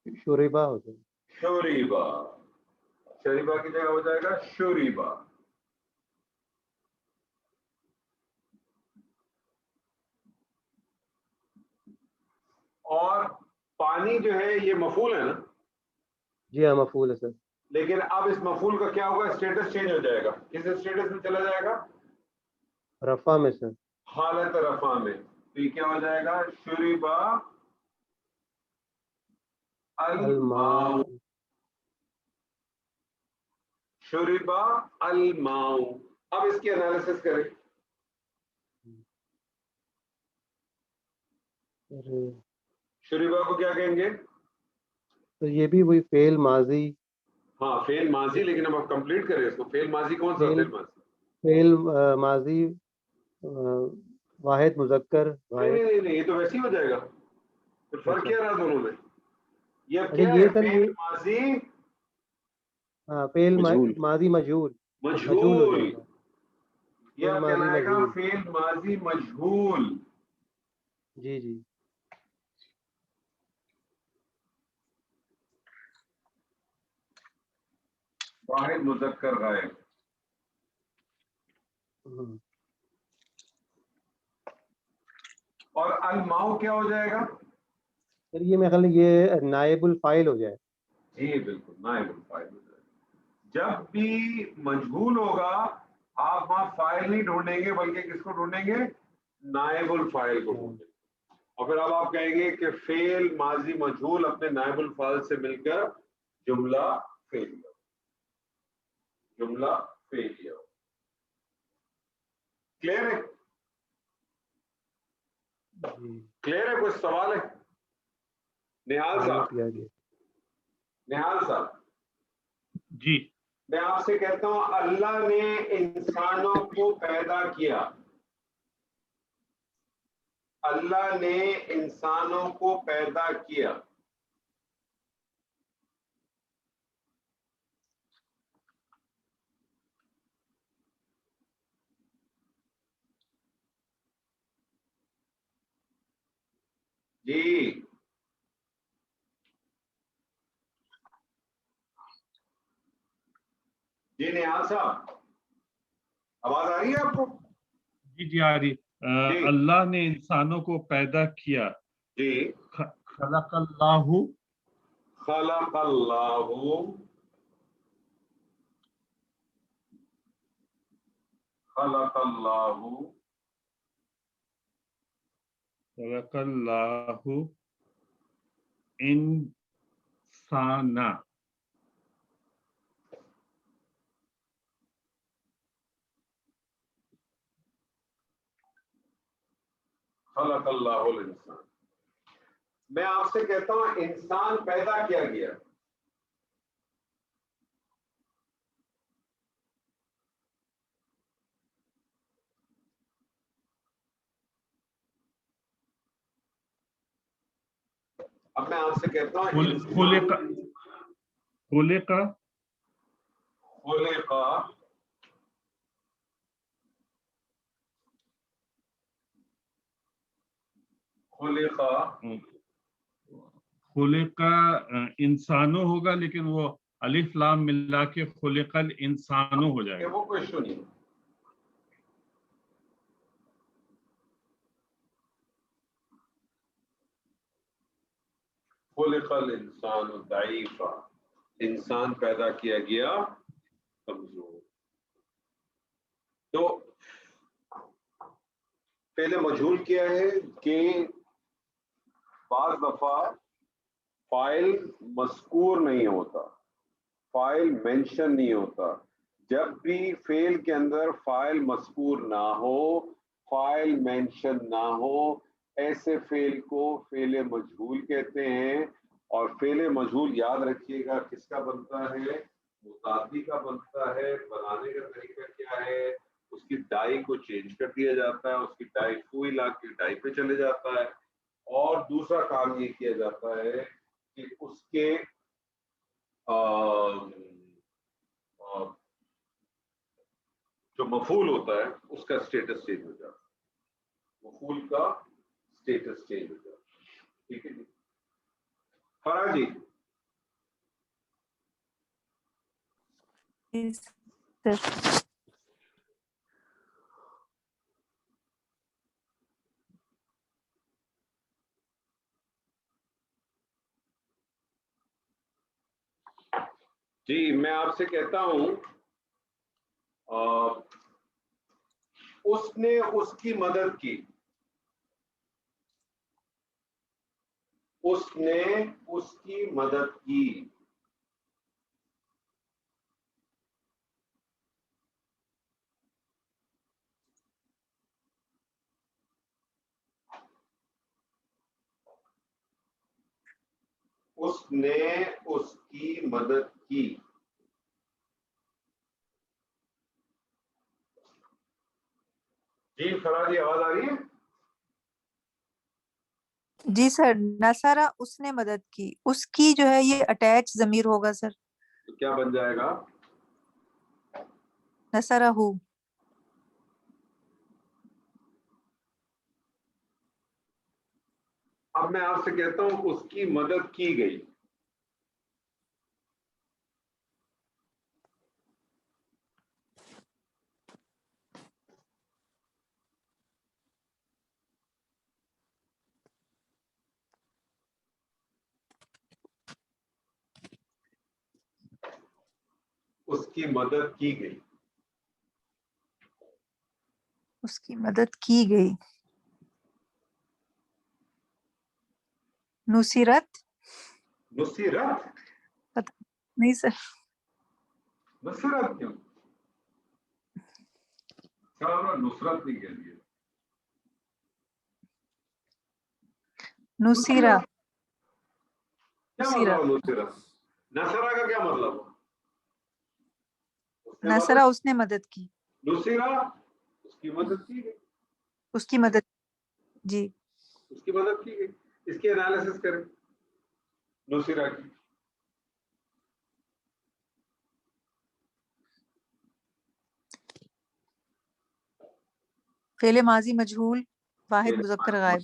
شریبا ہوتا ہے. شوریبا. شریبا کی جگہ ہو جائے گا شوریبا. اور پانی جو ہے یہ مفعول ہے نا؟ جی ہاں مفعول ہے سر. لیکن اب اس مفعول کا کیا ہوگا؟ اسٹیٹس چینج ہو جائے گا. کس اسٹیٹس میں چلا جائے گا؟ رفع میں سر. حالت رفع میں. تو یہ کیا ہو جائے گا؟ شریبا الماء. الماء. شریبا الماء. اب اس کی انالیسس کریں. شریبا کو کیا کہیں گے؟ تو یہ بھی وہی فعل ماضی. ہاں فعل ماضی، لیکن اب آپ کمپلیٹ کریں اس کو. فعل ماضی کون سا فعل ماضی؟ فعل ماضی واحد مذکر واحد. نہیں یہ تو ویسے ہی ہو جائے گا. پھر فرق کیا رہا دونوں میں؟ یہ اب اچھا کیا یہ ہے؟ سر فعل یہ ماضی فعل مجہول. ماضی مجہول ہو مجہول. جائے گا. یہ فعل اب ماضی کہلائے گا مجہول. فعل ماضی مجہول. جی جی. واحد مذکر غائب. اور الماء کیا ہو جائے گا؟ سر یہ میرے خیال میں یہ نائب الفاعل ہو جائے. جی بالکل نائب الفاعل ہو جائے گا. جب بھی مجہول ہوگا آپ وہاں فاعل نہیں ڈھونڈیں گے، بلکہ کس کو ڈھونڈیں گے؟ نائب الفاعل کو ڈھونڈیں گے. اور پھر اب آپ کہیں گے کہ فعل ماضی مجہول اپنے نائب الفاعل سے مل کر جملہ فعلیہ. جملہ فعلیہ. کلیئر ہے؟ کلیئر ہے؟ کوئی سوال ہے؟ نہال صاحب. نہال صاحب جی میں آپ سے کہتا ہوں اللہ نے انسانوں کو پیدا کیا. اللہ نے انسانوں کو پیدا کیا. جی جی نہال صاحب آواز آ رہی ہے آپ کو؟ جی جی آ رہی. اللہ نے انسانوں کو پیدا کیا. جی. خلق اللہ. خلق اللہ. خلق اللہ. خلق اللہ انسانا. خلق اللہ الانسان. میں آپ سے کہتا ہوں انسان پیدا کیا گیا. اب میں آپ سے کہتا ہوں خلق خلق خلق خلق خلق انسانوں ہوگا، لیکن وہ الف لام ملا کے خلق الانسانوں ہو جائے گا. وہ کوئی ایشو نہیں. خلق الانسان ضعیفا. انسان پیدا کیا گیا کمزور. تو پہلے مجہول کیا ہے کہ بعض دفعہ فاعل مذکور نہیں ہوتا، فاعل مینشن نہیں ہوتا. جب بھی فعل کے اندر فاعل مذکور نہ ہو، فاعل مینشن نہ ہو، ایسے فعل کو فعل مجہول کہتے ہیں. اور فعل مجہول یاد رکھیے گا کس کا بنتا ہے؟ متعدی کا بنتا ہے. بنانے کا طریقہ کیا ہے؟ اس کی ڈائی کو چینج کر دیا جاتا ہے. اس کی ڈائی فوئلا کی ڈائی پہ چلے جاتا ہے. اور دوسرا کام یہ کیا جاتا ہے کہ اس کے جو مفعول ہوتا ہے اس کا اسٹیٹس چینج ہو جاتا ہے. مفعول کا اسٹیٹس چینج ہو جائے. ٹھیک ہے جی. فرا جی سر جی میں آپ سے کہتا ہوں اس نے اس کی مدد کی. اس نے اس کی مدد کی. اس نے اس کی مدد کی. جی فرا جی آواز آ رہی ہے؟ جی سر. نصرہ اس نے مدد کی. اس کی جو ہے یہ اٹیچ ضمیر ہوگا سر. تو کیا بن جائے گا؟ نصرہ ہو. اب میں آپ سے کہتا ہوں اس کی مدد کی گئی. اس کی مدد کی گئی. اس کی مدد کی گئی. نصیرت. نصیرت نہیں سر. نصرت کیوں؟ نصرت نہیں کہہ دیا. نصیرہ. کیا مطلب نصرت؟ نصرہ کا کیا مطلب؟ نصرہ اس نے مدد کی. نصیرہ اس کی مدد کی گئی. اس کی مدد. جی اس کی مدد کی گئی. اس کی انالیسس کریں نصیرہ کی. فعل ماضی مجہول واحد مذکر غائب.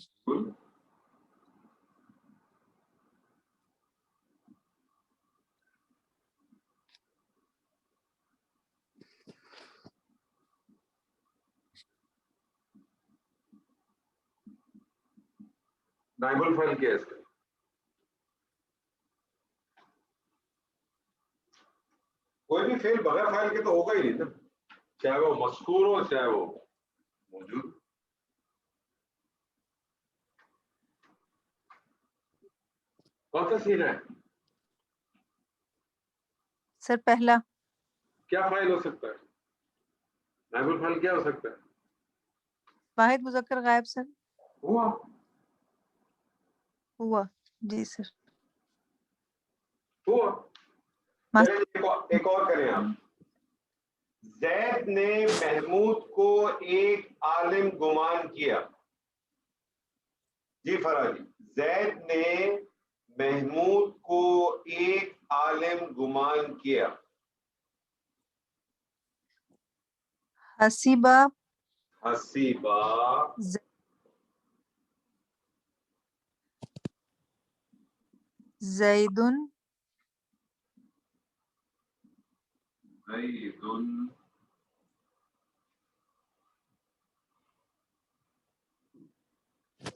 نائب الفاعل کیا ہے اس کا؟ کوئی بھی فعل بغیر فاعل کے تو ہوگا ہی نہیں نا، چاہے وہ مذکور ہو چاہے وہ موجود. کون سا سین ہے؟ سر پہلا. کیا فاعل ہو سکتا ہے؟ نائب الفاعل کیا ہو سکتا ہے؟ واحد مذکر غائب سر. ہوا. ہوا. جی سر. ہوا. ایک اور کریں آپ. زید نے محمود کو ایک عالم گمان کیا. جی فرا جی. زید نے محمود کو ایک عالم گمان کیا. حسیبہ. حسیبہ زیدن. زیدن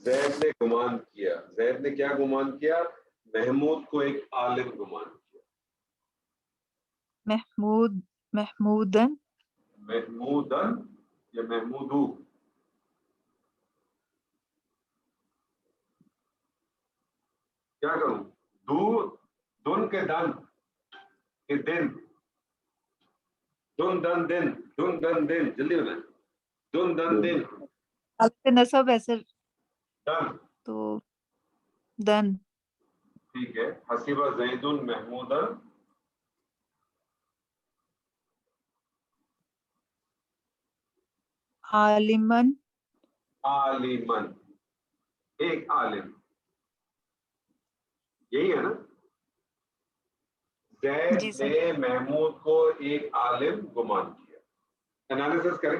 زید نے گمان کیا. زید نے کیا گمان کیا؟ محمود کو ایک عالم گمان کیا. محمودن. محمودن یا محمودو؟ کیا کروں؟ دن کے دن کے دن. دن دن دن دن دن دن جلدی ہونا. دن دن دن نصب ہے سر دن. تو دن. ٹھیک ہے. حسیبہ زیدن محمودن عالمن. عالمن ایک عالم. یہی ہے نا؟ جی زید سر. نے محمود کو ایک عالم گمان کیا. انالیسس کریں.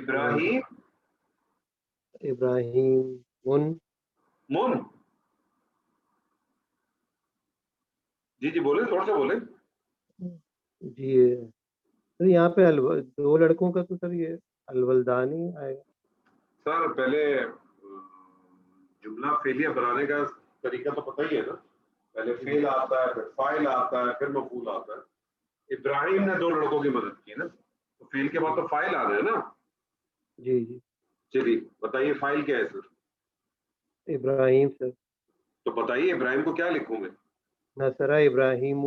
ابراہیم ابراہیم من. جی بولیں, تھوڑا سا بولیں. جی سر یہاں پہ دو لڑکوں کا تو سر یہ الولدانی آئے گا. سر پہلے جملہ فعلیہ بنانے کا طریقہ تو پتہ ہی ہے نا. پہلے فعل آتا ہے, پھر فاعل آتا ہے, پھر مفعول آتا ہے. ابراہیم نے دو لڑکوں کی مدد کی نا, تو فعل کے بعد تو فاعل آ رہا ہے نا. جی جی چلیے بتائیے فاعل کیا ہے سر. ابراہیم سر. تو بتائیے ابراہیم کو کیا لکھوں گے. نصرہ ابراہیم.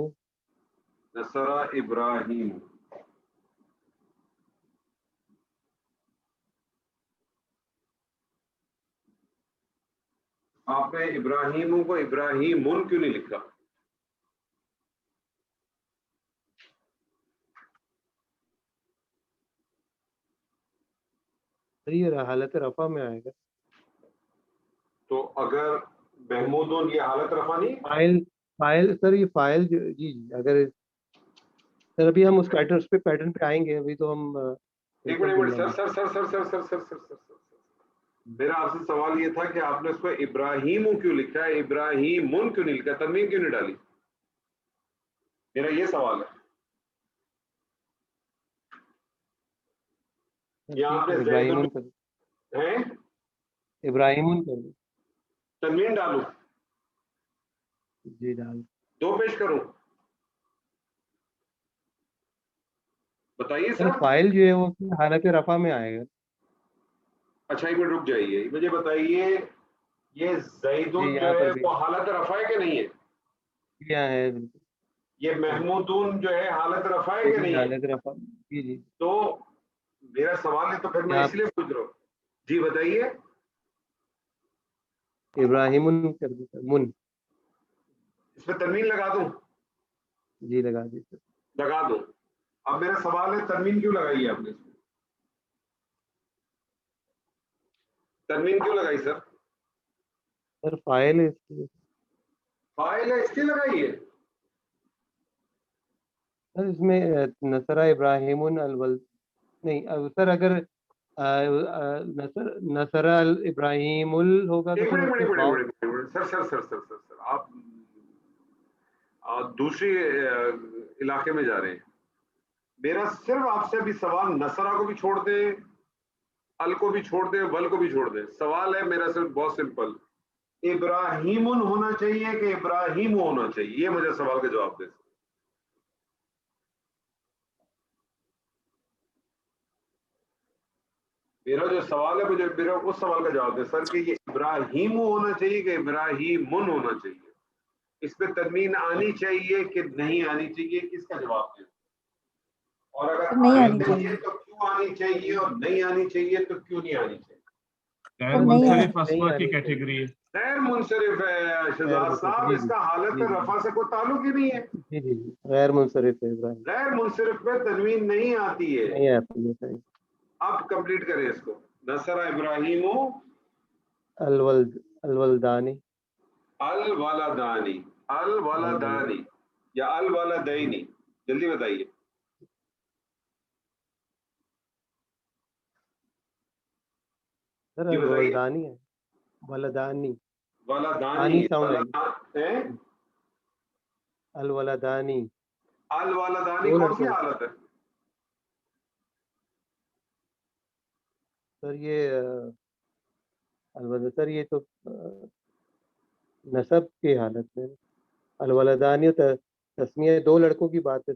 نصرہ ابراہیم. آپ نے ابراہیم کو ابراہیم کیوں نہیں لکھا. سر یہ حالت رفع میں آئے گا. تو اگر محمودون یہ حالت رفع نہیں. فائل سر یہ فائل جی جی اگر سر ابھی ہم اس پیٹرن پہ آئیں گے. ابھی تو ہم ایک منٹ سر میرا آپ سے سوال یہ تھا کہ آپ نے اس کو ابراہیم کیوں لکھا ہے, ابراہیم کیوں نہیں لکھا, تنوین کیوں نہیں ڈالی. میرا یہ سوال ہے. یہاں آپ نے ابراہیم کر دیں. تنوین ڈالوں, جی ڈال دو پیش کروں, بتائیے سر سر. فائل جو ہے وہ حالت رفع میں آئے گا. اچھا ایک منٹ رک جائیے, مجھے بتائیے یہ زیدون جو یہاں پر ہے بھی وہ حالت رفع ہے کہ نہیں ہے. کیا ہے بالکل. یہ محمودون جو ہے حالت رفع ہے کہ نہیں ہے. حالت رفع. جی جی تو میرا سوال ہے تو پھر میں اس لیے پوچھ رہا ہوں. جی بتائیے. ابراہیم کر دیں سر. من اس پہ تنوین لگا دوں. جی لگا دیجیے. لگا دو. اب میرا سوال ہے تنوین کیوں لگائی ہے آپ نے. تنوین کیوں لگائی سر. سر فائل ہے فائل ہے اس کی لگائی ہے. سر اس میں نصرہ ابراہیم نہیں سر اگر نصرہ ابراہیم ہوگا تو سر آپ دوسری علاقے میں جا رہے ہیں. میرا صرف آپ سے ابھی سوال نصرہ کو بھی چھوڑ دیں, ال کو بھی چھوڑ دیں, ول کو بھی چھوڑ دیں. سوال ہے میرا صرف بہت سمپل, ابراہیم ہونا چاہیے کہ ابراہیم ہونا چاہیے, یہ مجھے سوال کا جواب دے. میرا جو سوال ہے مجھے میرا اس سوال کا جواب دے سر کہ یہ ابراہیم ہونا چاہیے کہ ابراہیم ہونا چاہیے. اس پہ تنوین آنی چاہیے کہ نہیں آنی چاہیے, اس کا جواب دیں. اور اگر نہیں آنی آنی چاہیے چاہیے. تو کیوں آنی چاہیے, اور نہیں آنی چاہیے تو کیوں نہیں آنی چاہیے. غیر نہیں منصرف اسما کی کیٹیگری ہے. غیر منصرف ہے شہزاد صاحب, اس کا حالت رفع سے کوئی تعلق ہی نہیں ہے. جی جی غیر منصرف ہے ابراہیم. غیر منصرف پہ تنوین نہیں آتی ہے. نہیں آتی ہے. اب کمپلیٹ کریں اس کو. نصرہ ابراہیم الولدانی. الولدانی. الولدانی یا الولدینی, جلدی بتائیے. سر جی بتائیے. الولدانی ہے. ولدانی. ولدانی. ساؤنڈ ہے. الولدانی. الولدانی دو کون سی لڑکوں. حالت ہے سر یہ البتہ سر یہ تو نسب کی حالت میں. الولدانی تسمیہ دو لڑکوں کی بات ہے.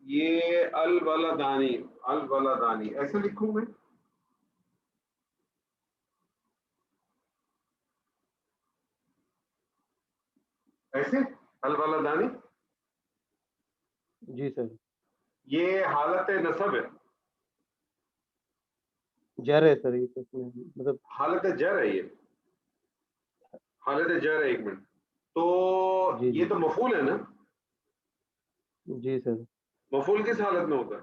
یہ الولدانی. الولدانی ایسے لکھوں میں. ایسے الولدانی. جی سر. یہ حالت نسب ہے. جر ہے سر یہ تسمیہ مطلب حالت جر ہے. یہ حالت جر ہے. ایک منٹ. تو جی یہ جی تو مفعول ہے نا. جی سر. مفعول کس حالت میں ہوتا ہے.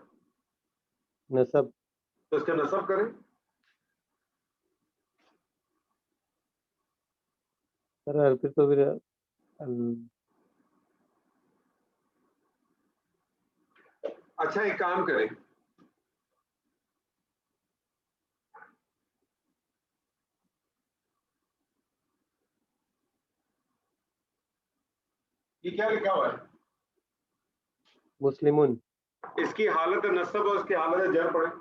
نسب. تو اس کا نسب کریں. سر پھر تو پھر اچھا ایک کام کریں, یہ کیا لکھا ہوا ہے؟ مسلمون. اس کی حالت نصب اور اس کی حالت جر پڑھیں.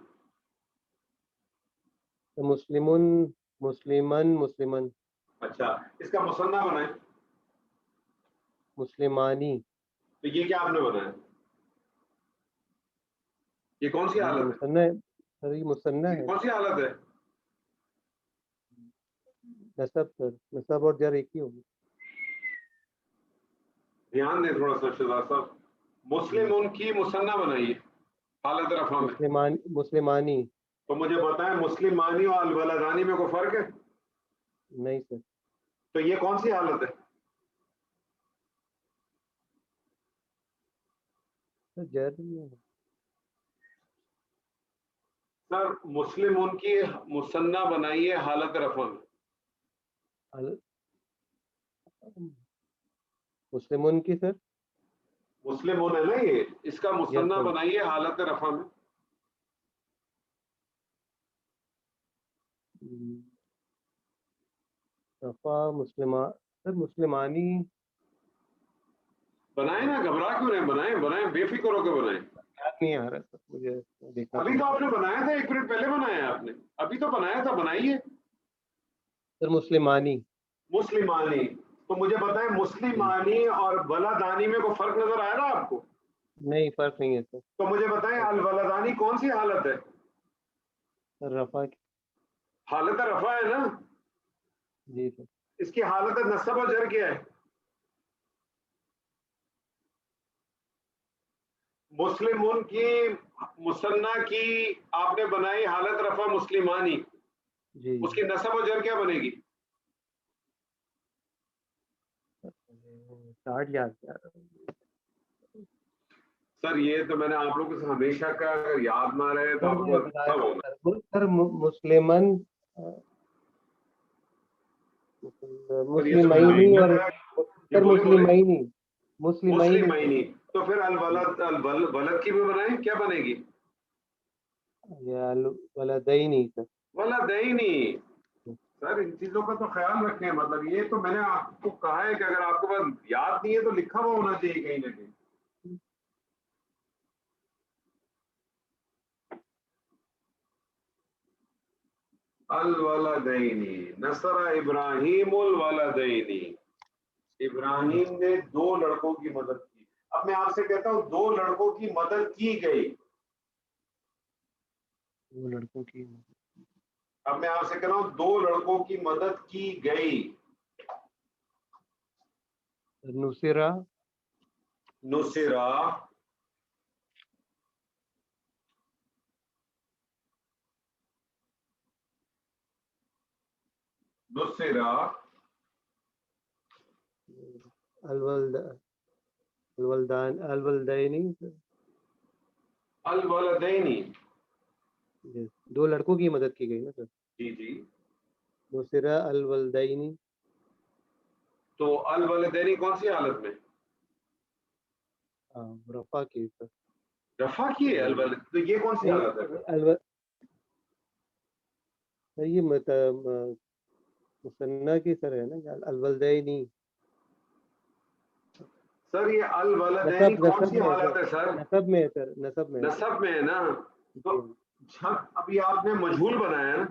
مسلمون، مسلمن، مسلمن. اچھا اس کا مثنیٰ بنائیں. مسلمانی. تو یہ کیا آپ نے بنایا؟ یہ کون سی حالت ہے؟ مثنیٰ ہے سر، یہ مثنیٰ ہے. کون سی حالت ہے؟ نصب سر، نصب اور جر ایک ہی ہوگی. دھیان دیں تھوڑا سا شہزاد صاحب. مسلمون کی مثنیٰ بنائیے حالت رفع میں. مسلمان، مسلمانی. تو مجھے بتائیں مسلمانی اور البلدانی میں کوئی فرق ہے؟ نہیں سر. تو یہ کون سی حالت ہے؟ جر نہیں ہے. سر مسلمون کی مثنیٰ بنائیے حالت رفع میں. مسلمون کی سر. مسلمون ہے نا یہ، اس کا مثنیٰ sir. بنائیے حالت رفع میں. رفع مسلمان سر، مسلمانی. بنائیں نا، گھبرا کیوں رہے ہیں؟ بنائیں بنائیں، بے فکر ہو کے بنائیں. یاد نہیں آ رہا سر مجھے، دیکھنا ابھی تو آپ نے بنایا تھا، 1 منٹ پہلے بنایا ہے آپ نے، ابھی تو بنایا تھا. بنائیے سر. مسلمانی. مسلمانی. تو مجھے بتائیں مسلمانی اور بلدانی میں کوئی فرق نظر آیا نا آپ کو؟ نہیں، فرق نہیں ہے سر. تو مجھے بتائیں البلدانی کون سی حالت ہے؟ سر رفع کی. حالت رفع ہے نا. جی سر. اس کی حالت نصب اور جر کیا ہے؟ مسلمون کی مثنیٰ کی آپ نے بنائی حالت رفع مسلمانی، جی اس کی نصب و جر کیا بنے گی؟ 60 یاد آ رہا. سر یہ تو میں نے آپ لوگوں سے ہمیشہ کا، اگر یاد نہ رہے تو آپ کو سب ہونا. سر مسلمن، مسلمینی اور سر مسلمینی. مسلمینی. تو پھر البلد کی بھی بنائیں، کیا بنے گی؟ یا ولدینی سر. ولدینی. سر ان چیزوں کا تو خیال رکھیں. مطلب یہ تو میں نے آپ کو کہا ہے کہ اگر آپ کو بس یاد نہیں ہے تو لکھا ہوا ہونا چاہیے کہیں نہ کہیں. الولدینی. نصر ابراہیم الولدینی. ابراہیم نے 2 لڑکوں کی مدد کی. اب میں آپ سے کہتا ہوں 2 لڑکوں کی مدد کی گئی. وہ لڑکوں کی. اب میں آپ سے کہہ رہا ہوں 2 لڑکوں کی مدد کی گئی. نصرہ. نصرہ. نصرہ. الولدینی. الولدینی. 2 لڑکوں کی مدد کی گئی نا سر. جی جی. نصرہ الولدینی. تو الولدینی کون سی حالت میں؟ رفع کی سر. رفع کی ہے الولد. تو یہ کون سی حالت ہے؟ یہ مثنیٰ کی سر ہے نا، الولدینی. سر یہ الولدینی کون سی حالت ہے سر؟ نصب میں ہے سر. نصب میں. نصب میں ہے نا. تو ابھی آپ نے مجہول بنایا نا.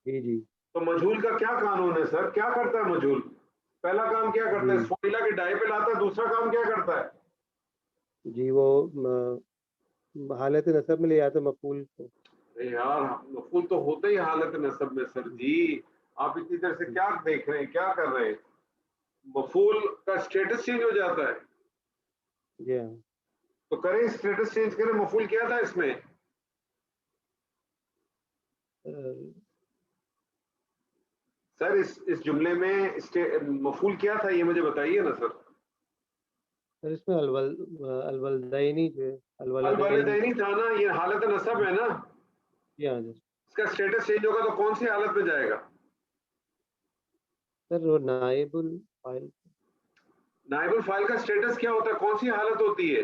جی جی. تو مجہول کا کیا قانون ہے سر؟ کیا کرتا ہے مجہول؟ پہلا کام کیا کرتا ہے؟ سوئلہ کے ڈائی پہ لاتا ہے. دوسرا کام کیا کرتا ہے؟ جی وہ حالت نصب میں لے آتا ہے مفعول کو. یار مفعول تو ہوتا ہی حالت نصب میں سر جی. آپ اتنی دیر سے کیا دیکھ رہے ہیں، کیا کر رہے ہیں؟ مفعول کا اسٹیٹس چینج ہو جاتا ہے. جی ہاں. تو کریں اسٹیٹس چینج کریں. مفعول کیا تھا اس میں؟ سر اس جملے میں مفعول کیا تھا یہ مجھے بتائیے نا سر. سر اس میں الولدینی جو ہے، الولدینی تھا نا. یہ حالت نصب ہے نا. جی ہاں. اس کا اسٹیٹس چینج ہوگا تو کون سی حالت میں جائے گا؟ سر وہ نائب الفاعل. نائب الفاعل کا اسٹیٹس کیا ہوتا ہے؟ کون سی حالت ہوتی ہے؟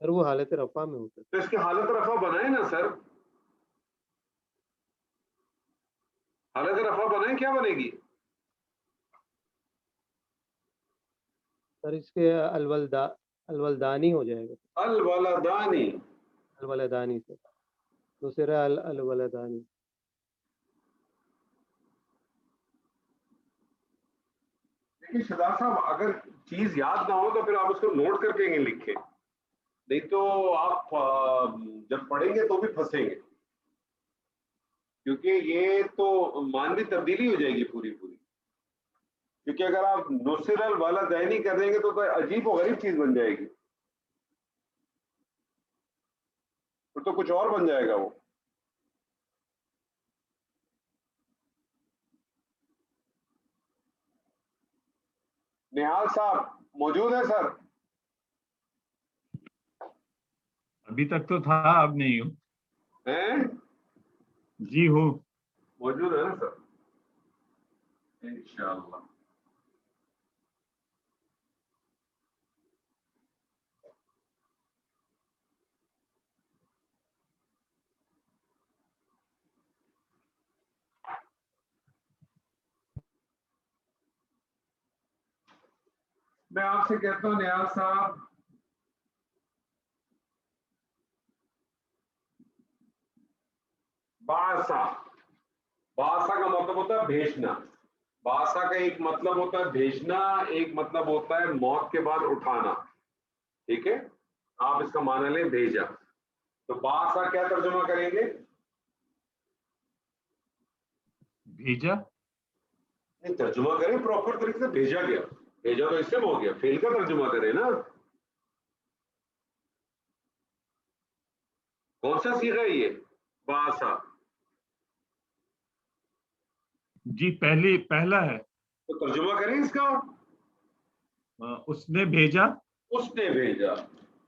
سر وہ حالت رفع میں ہوتا ہے. تو اس کی حالت رفع بنائے نا سر. حالت رفع بنائے، کیا بنے گی؟ سر اس کے الولدانی ہو جائے گا. الولدانی. الولدانی سے نصر الولدانی. لیکن شہزاد صاحب اگر چیز یاد نہ ہو تو پھر آپ اس کو نوٹ کر کے لکھیں, نہیں تو آپ جب پڑھیں گے تو بھی پھنسیں گے, کیونکہ یہ تو مانوی تبدیلی ہو جائے گی پوری پوری. کیونکہ اگر آپ نصر الولدینی کر دیں گے تو عجیب و غریب چیز بن جائے گی, پھر تو کچھ اور بن جائے گا وہ. نہال صاحب موجود ہے سر؟ ابھی تک تو تھا, اب نہیں ہوں. ہیں؟ جی ہوں. موجود ہے نا سر؟ انشاءاللہ. میں آپ سے کہتا ہوں نیاز صاحب, باسا, باسا کا مطلب ہوتا ہے بھیجنا. باسا کا ایک مطلب ہوتا ہے بھیجنا, ایک مطلب ہوتا ہے موت کے بعد اٹھانا. ٹھیک ہے, آپ اس کا معنی لیں بھیجا. تو باسا کیا ترجمہ کریں گے؟ بھیجا. نہیں, ترجمہ کریں پراپر طریقے سے. بھیجا گیا, بھیجا تو اس سے ہو گیا, فعل کا ترجمہ کریں نا. کون سا صیغہ ہے یہ باسا؟ جی پہلا ہے. تو ترجمہ کریں اس کا. اس نے بھیجا. اس نے بھیجا,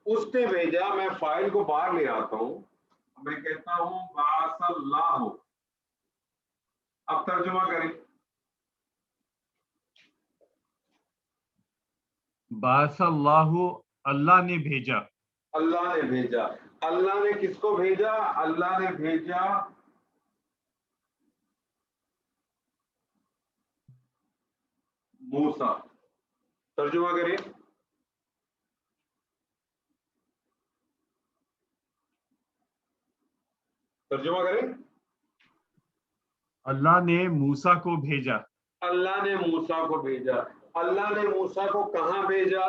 اس نے بھیجا. میں فائل کو باہر لے آتا ہوں, میں کہتا ہوں باس اللہ. اب ترجمہ کریں. باس اللہ, اللہ نے بھیجا. اللہ نے بھیجا. اللہ نے کس کو بھیجا؟ اللہ نے بھیجا موسیٰ. ترجمہ کریں. ترجمہ کریں. اللہ نے موسیٰ کو بھیجا. اللہ نے موسیٰ کو بھیجا. اللہ نے موسیٰ کو کہاں بھیجا؟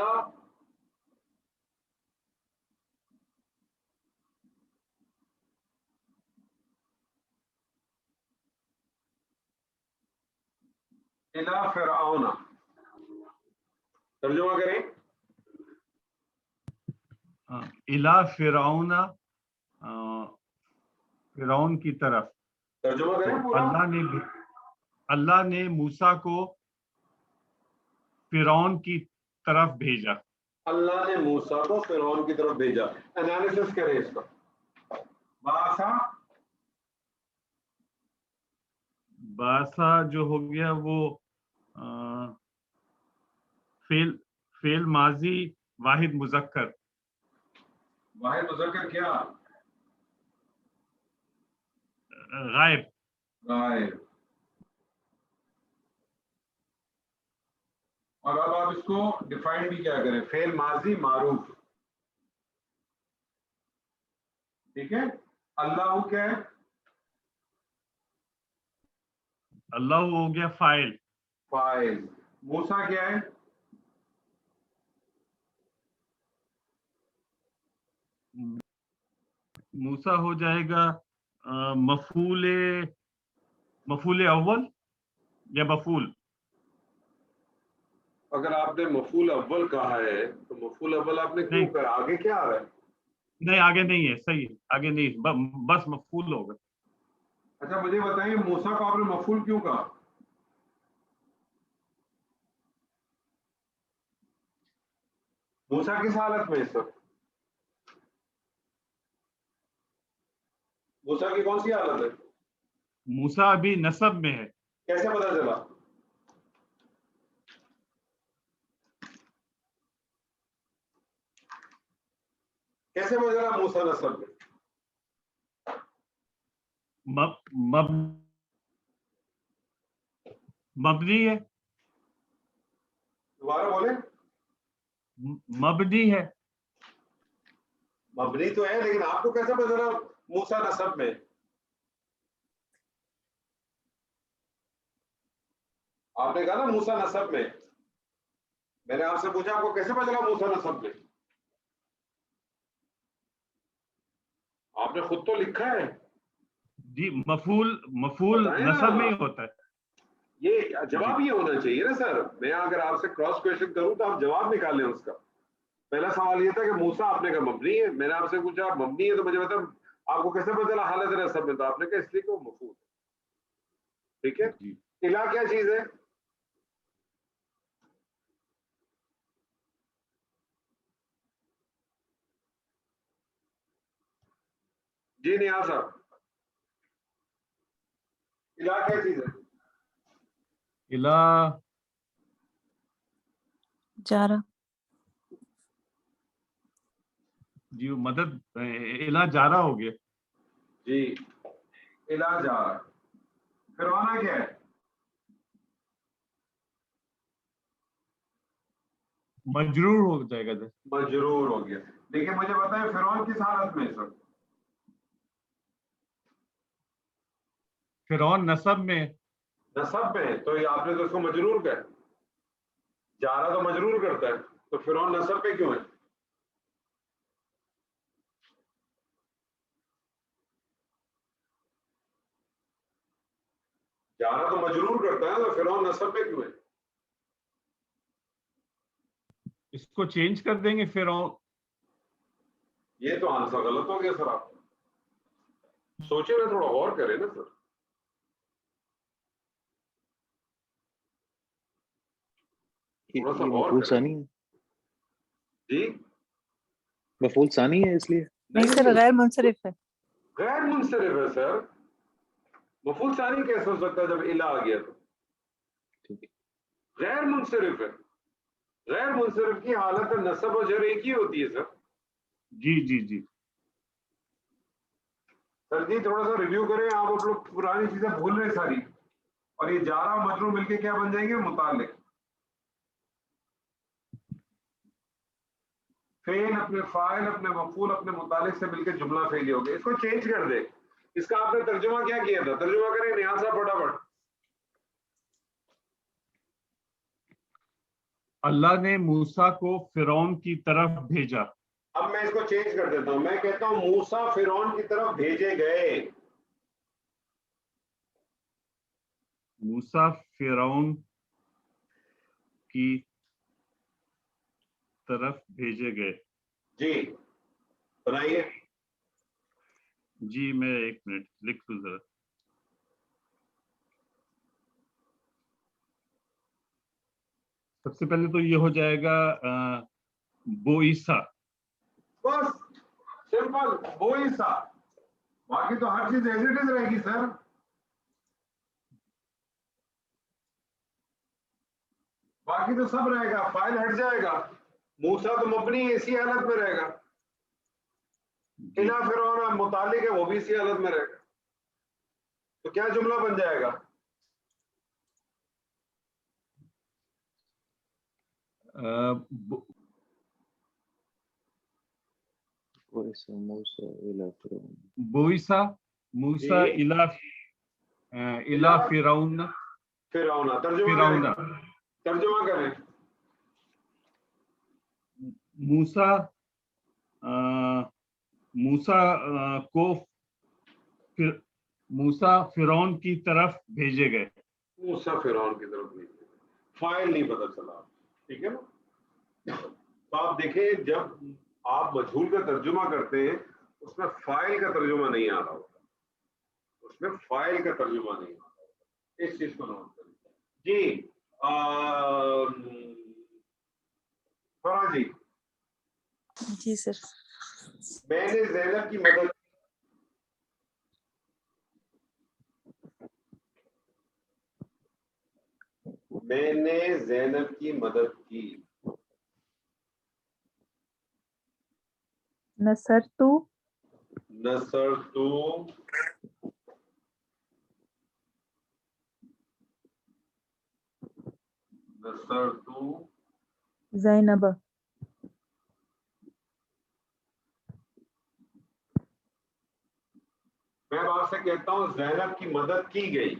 الی فرعون. ترجمہ کریں. الی فرعون, فرعون کی طرف. ترجمہ کریں پورا. اللہ نے موسیٰ کو فرعون کی طرف بھیجا. اللہ نے موسیٰ کو فرعون کی طرف بھیجا. انالیسس کریں اس کا. باسا, باسا جو ہو گیا وہ فعل ماضی واحد مذکر. واحد مذکر کیا؟ غائب. غائب. اور اب آپ اس کو ڈیفائن بھی کیا کریں؟ فعل ماضی معروف. ٹھیک ہے. اللہ کیا ہے؟ اللہ ہو گیا فاعل. فاعل. موسیٰ کیا ہے؟ موسیٰ ہو جائے گا مفعول اول یا مفعول. اگر آپ نے مفعول اول کہا ہے تو مفعول اول آپ نے کیوں کرا؟ آگے کیا آ رہا ہے؟ نہیں آگے نہیں ہے, صحیح آگے نہیں, بس مفعول ہوگا. اچھا مجھے بتائیں موسیٰ کو آپ نے مفعول کیوں کہا؟ موسیٰ کس حالت میں اس وقت؟ موسیٰ کی کون سی حالت ہے؟ موسیٰ ابھی نصب میں ہے. کیسے پتا چلا؟ کیسے پتا چلا موسیٰ نصب میں؟ مبنی ہے. دوبارہ بولیں. مبنی ہے. مبنی تو ہے لیکن آپ کو کیسے پتا چلا موسیٰ نسب میں؟ آپ نے کہا نا موسیٰ نسب میں. میں نے آپ سے پوچھا آپ کو کیسے پتا چلا موسیٰ نسب میں؟ آپ نے خود تو لکھا ہے. جی مفعول نسب میں ہی ہوتا ہے. یہ جواب یہ ہونا چاہیے نا سر. میں اگر آپ سے کراس کویشچن کروں تو آپ جواب نکالیں اس کا. پہلا سوال یہ تھا کہ موسیٰ آپ نے کہا مبنی ہے. میں نے آپ سے پوچھا آپ مبنی ہے تو مجھے بتا آپ کو کیسے پتا چلا حالت نسب میں؟ تو آپ نے کہا اس لیے کہ وہ مفعول ہے. ٹھیک ہے. الا کیا چیز ہے؟ جی نیاز صاحب الا کیا چیز ہے؟ الا جارا. جی مدد الا جارا ہو گیا. جی الا جارا. پھر آنا کیا ہے؟ مجرور ہو جائے گا. مجرور ہو گیا. دیکھیں مجھے بتائیں فرعون کس حالت میں سر؟ فرعون نسب میں. نسب میں. تو یہ آپ نے تو اس کو مجرور کہا. جارا تو مجرور کرتا ہے تو فرعون نسب پہ کیوں ہے؟ جارا تو مجرور کرتا ہے تو فرعون نسب پہ کیوں ہے؟ اس کو چینج کر دیں گے فرعون. یہ تو آنسر غلط ہو گیا سر. آپ سوچے نا تھوڑا غور کریں نا سر. تھوڑا سا غور مفعول کریں. ثانی ہے. جی مفعول ثانی ہے اس لیے. نہیں سر غیر منصرف ہے. غیر منصرف ہے سر. مفعول ثانی کیسے ہو سکتا ہے جب الا آ گیا تو؟ غیر منصرف ہے. غیر منصرف کی حالت نسب و جر ایک ہی ہوتی ہے سر. جی جی جی سر جی تھوڑا سا ریویو کریں. آپ لوگ پرانی چیزیں بھول رہے ساری. اور یہ جارا مجرور مل کے کیا بن جائیں گے؟ متعلق. فعل اپنے فاعل اپنے مفعول اپنے متعلق سے مل کے جملہ فعلی ہو گیا. اس کو چینج کر دے. اس کا آپ نے ترجمہ کیا کیا تھا؟ ترجمہ کریں نیاز صاحب فٹافٹ. اللہ نے موسیٰ کو فرعون کی طرف بھیجا. اب میں اس کو چینج کر دیتا ہوں. میں کہتا ہوں موسیٰ فرعون کی طرف بھیجے گئے. موسیٰ فرعون کی طرف بھیجے گئے. جی بنائیے. جی میں ایک منٹ لکھ لوں ذرا. سب سے پہلے تو یہ ہو جائے گا بوئیسا. بس سمپل بوئیسا. باقی تو ہر چیز ایز اٹ از رہے گی سر. باقی تو سب رہے گا. فائل ہٹ جائے گا. موسیٰ تو مبنی اسی حالت میں رہے گا. الا فرعون متعلق ہے وہ بھی اسی حالت میں رہے گا. تو کیا جملہ بن جائے گا؟ بوئیسا موسیٰ الا فرعون. فرعون ترجمہ فرعون کریں. ترجمہ کریں. موسیٰ فرعون کی طرف بھیجے گئے. موسیٰ فرعون کی طرف نہیں. فائل نہیں پتہ چلا. ٹھیک ہے نا. تو آپ دیکھیں جب آپ مجہول کا ترجمہ کرتے ہیں اس میں فائل کا ترجمہ نہیں آ رہا ہوتا. اس میں فائل کا ترجمہ نہیں آ رہا ہوتا. اس چیز کو نوٹ کریں. جی فرا جی. جی سر. میں نے زینب کی مدد کی. نصرتو زینب. میں اب آپ سے کہتا ہوں زینب کی مدد کی گئی.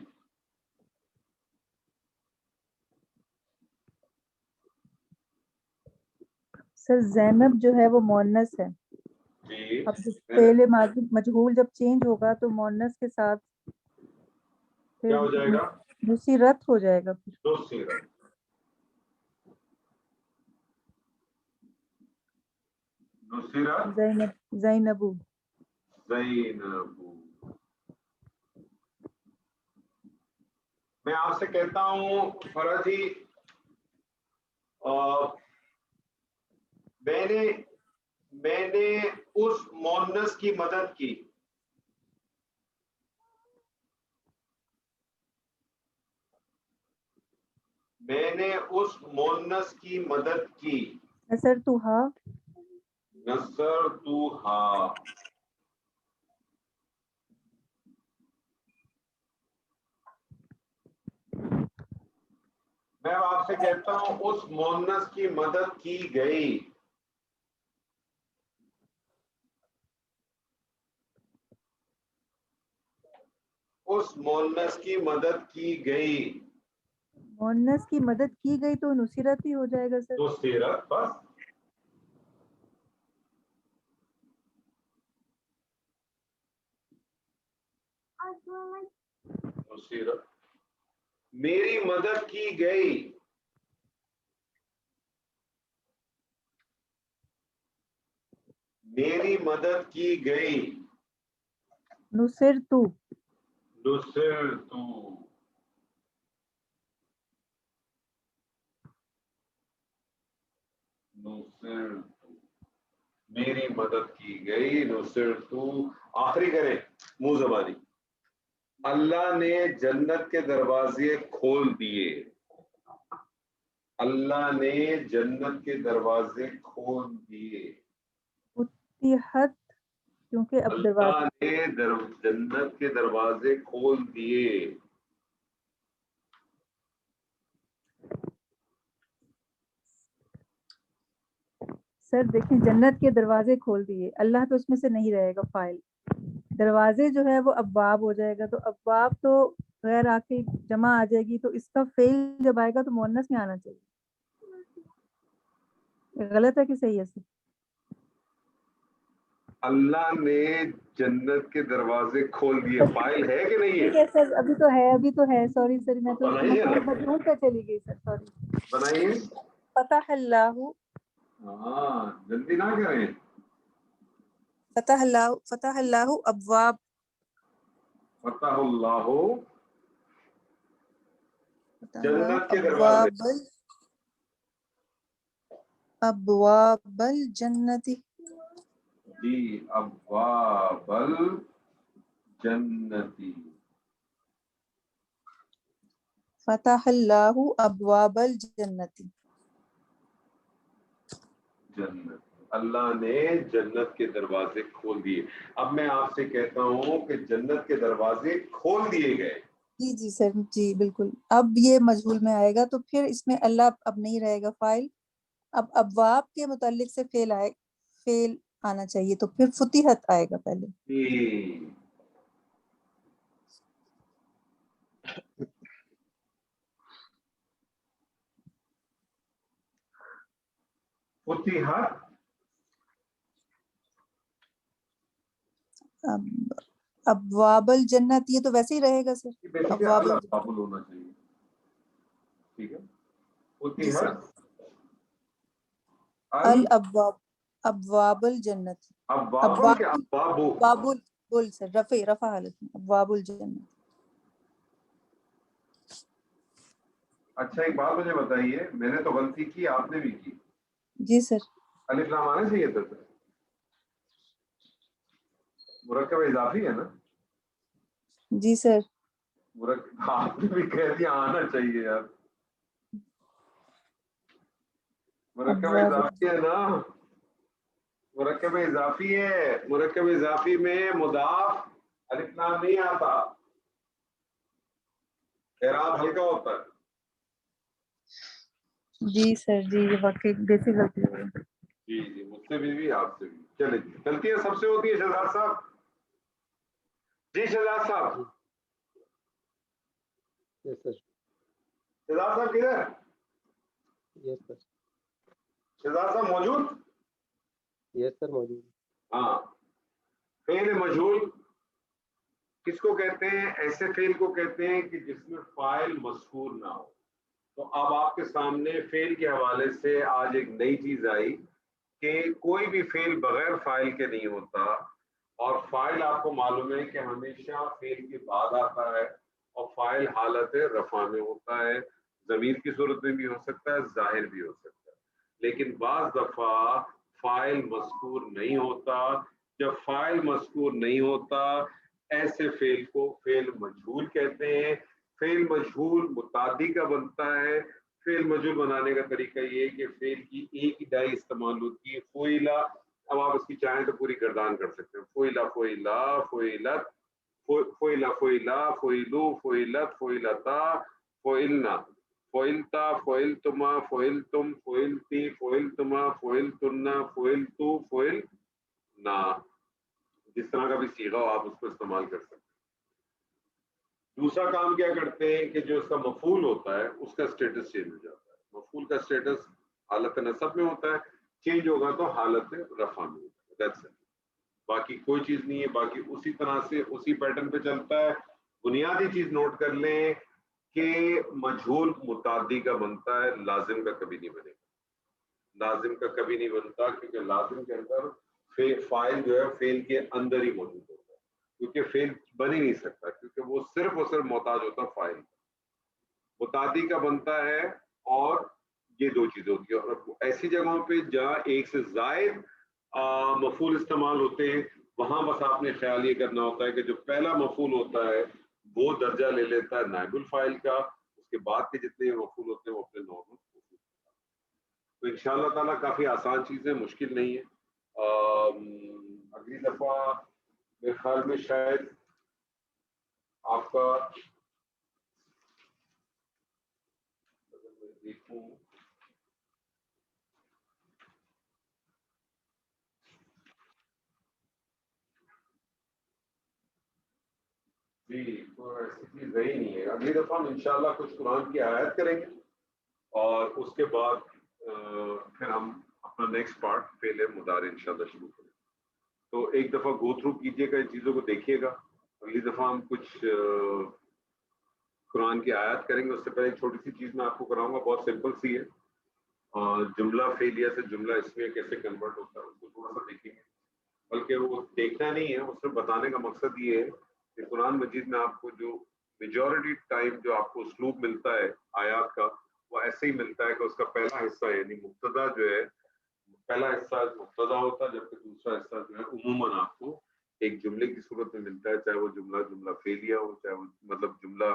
سر زینب جو ہے وہ مونس ہے. جی اب پہلے ماضی مجہول جب چینج ہوگا تو مونس کے ساتھ کیا ہو جائے گا؟ نصیرت ہو جائے گا. پھر نصیرت. نصیرت زینبو. زینب. میں آپ سے کہتا ہوں فرض جی میں نے اس مونس کی مدد کی. میں نے اس مونس کی مدد کی. نصر تو ہا. نصر تو ہا. میں آپ سے کہتا ہوں اس مونس کی مدد کی گئی. اس مونس کی مدد کی گئی. مونس کی مدد کی گئی تو نصیرت ہی ہو جائے گا سر. نصیرت. بس نصیرت. میری مدد کی گئی. میری مدد کی گئی. نصر تو. نصر تو. نصر تو. میری مدد کی گئی. نصر تو. آخری کریں منہ زبانی. اللہ نے جنت کے دروازے کھول دیے. اللہ نے جنت کے دروازے کھول دیے. فتحت کیونکہ اب اللہ نے جنت کے دروازے کھول دیے. سر دیکھیں جنت کے دروازے کھول دیے. اللہ تو اس میں سے نہیں رہے گا فائل. دروازے جو ہے وہ ابواب ہو جائے گا. تو ابواب تو غیر آ کے جمع آ جائے گی. تو اس کا فعل جب آئے گا تو مؤنث میں آنا چاہیے. غلط ہے کہ صحیح ہے سر؟ اللہ نے جنت کے دروازے کھول دیے. فائل ہے کہ نہیں ٹھیک ہے؟ ہے سر. ابھی تو ہے. ابھی تو ہے. سوری سر میں تو بنائیے نا. مجہول پہ چلی گئی سر. سوری. بنائیے. فتح اللہ. ہاں جلدی نہ کریں. فتح اللہ ابواب. فتح اللہ جنت کے دروازے. ابواب الجنتی. جی ابواب الجنتی. فتح اللہ ابواب الجنتی. جنت. اللہ نے جنت کے دروازے کھول دیے. اب میں آپ سے کہتا ہوں کہ جنت کے دروازے کھول دیے گئے. جی جی سر. جی بالکل. اب یہ مجہول میں آئے گا تو پھر اس میں اللہ اب نہیں رہے گا فائل. اب ابواب کے متعلق سے فعل آنا چاہیے. تو پھر فتحت آئے گا پہلے. فتحت. ابواب الجنت یہ تو ویسے ہی رہے گا سر. ابواب ابواب ہونا چاہیے. ٹھیک ہے. فتحت الابواب. ابواب الجنت. ابواب کے ابواب. ابواب بول سر. رفع حالت میں. ابواب الجنت. اچھا ایک بات مجھے بتائیے. میں نے تو غلطی کی آپ نے بھی کی. جی سر. الف لام آنا چاہیے تھا سر. مرکب اضافی ہے نا. جی سر. مرکب آپ نے بھی کہہ دیا آنا چاہیے یار. مرکب اضافی ہے نا. مرکب اضافی ہے. مرکب اضافی میں مضاف الف لام نہیں آتا. اعراب ہلکا ہوتا ہے. جی سر. جی یہ واقعی بیسک غلطی ہے. جی جی مجھ سے بھی آپ سے بھی. چلے جی غلطیاں سب سے ہوتی ہے شہزاد صاحب. جی شہزاد صاحب، یس سر، شہزاد صاحب کدھر؟ یس سر، شہزاد صاحب موجود؟ یس سر موجود. ہاں، فعل مجہول کس کو کہتے ہیں؟ ایسے فعل کو کہتے ہیں کہ جس میں فاعل مذکور نہ ہو. تو اب آپ کے سامنے فعل کے حوالے سے آج ایک نئی چیز آئی کہ کوئی بھی فعل بغیر فاعل کے نہیں ہوتا، اور فاعل آپ کو معلوم ہے کہ ہمیشہ فعل کے بعد آتا ہے، اور فاعل حالت رفع میں ہوتا ہے. ضمیر کی صورت میں بھی ہو سکتا ہے، ظاہر بھی ہو سکتا ہے، لیکن بعض دفعہ فاعل مذکور نہیں ہوتا. جب فاعل مذکور نہیں ہوتا ایسے فعل کو فعل مجہول کہتے ہیں. فعل مجہول متعدی کا بنتا ہے. فعل مجہول بنانے کا طریقہ یہ ہے کہ فعل کی ایک ہی ڈائی استعمال ہوتی ہے، فعلا. اب آپ اس کی چاہیں تو پوری گردان کر سکتے ہیں، فعلا فعلا فعلت، فعلا فعلا فعلو فعلت فعلتا فعلنا فعلتا فعلتما فعلتم فعلتی فعلتما فعلتنا فعلتو فعلنا. جس طرح کا بھی صیغہ ہو آپ اس کو استعمال کر سکتے ہیں. دوسرا کام کیا کرتے ہیں کہ جو اس کا مفعول ہوتا ہے اس کا سٹیٹس چینج ہو جاتا ہے. مفعول کا سٹیٹس حالت نصب میں ہوتا ہے، چینج ہوگا تو حالت رفع میں ہوتا ہے. That's it. باقی کوئی چیز نہیں ہے، باقی اسی طرح سے اسی پیٹرن پہ چلتا ہے. بنیادی چیز نوٹ کر لیں کہ مجہول متعدی کا بنتا ہے، لازم کا کبھی نہیں بنے گا. لازم کا کبھی نہیں بنتا، کیونکہ لازم کے اندر فاعل جو ہے فعل کے اندر ہی موجود ہوتا ہے، کیونکہ فعل بن ہی نہیں سکتا، کیونکہ وہ صرف اور صرف محتاج ہوتا ہے فاعل. متعدی کا بنتا ہے، اور یہ دو چیزیں ہوتی ہیں. اور ایسی جگہوں پہ جہاں ایک سے زائد مفعول استعمال ہوتے ہیں وہاں بس آپ نے خیال یہ کرنا ہوتا ہے کہ جو پہلا مفعول ہوتا ہے وہ درجہ لے لیتا ہے نائب الفاعل کا، اس کے بعد کے جتنے مفعول ہوتے ہیں وہ اپنے نارمل. تو انشاءاللہ تعالیٰ کافی آسان چیزیں، مشکل نہیں ہے. اگلی دفعہ میرے خیال میں شاید آپ کا دیکھوں جی کوئی ایسی چیز رہی نہیں ہے. اگلی دفعہ ہم انشاءاللہ کچھ قرآن کی آیات کریں گے، اور اس کے بعد پھر ہم اپنا نیکسٹ پارٹ فعل مضارع انشاءاللہ شروع کریں. تو ایک دفعہ گو تھرو کیجیے گا، ان چیزوں کو دیکھیے گا. اگلی دفعہ ہم کچھ قرآن کی آیات کریں گے. اس سے پہلے ایک چھوٹی سی چیز میں آپ کو کراؤں گا، بہت سمپل سی ہے. جملہ فعلیہ سے جملہ اسمیہ کیسے کنورٹ ہوتا ہے اس کو تھوڑا سا دیکھیں گے. بلکہ وہ دیکھنا نہیں ہے، اس سے بتانے کا مقصد یہ ہے کہ قرآن مجید میں آپ کو جو میجورٹی ٹائم جو آپ کو اسلوب ملتا ہے آیات کا، وہ ایسے ہی ملتا ہے کہ اس کا پہلا حصہ یعنی مبتدا جو ہے، پہلا حصہ مبتدا ہوتا ہے، جبکہ دوسرا حصہ جو ہے عموماً آپ کو ایک جملے کی صورت میں ملتا ہے، چاہے وہ جملہ فعلیہ ہو، چاہے وہ مطلب جملہ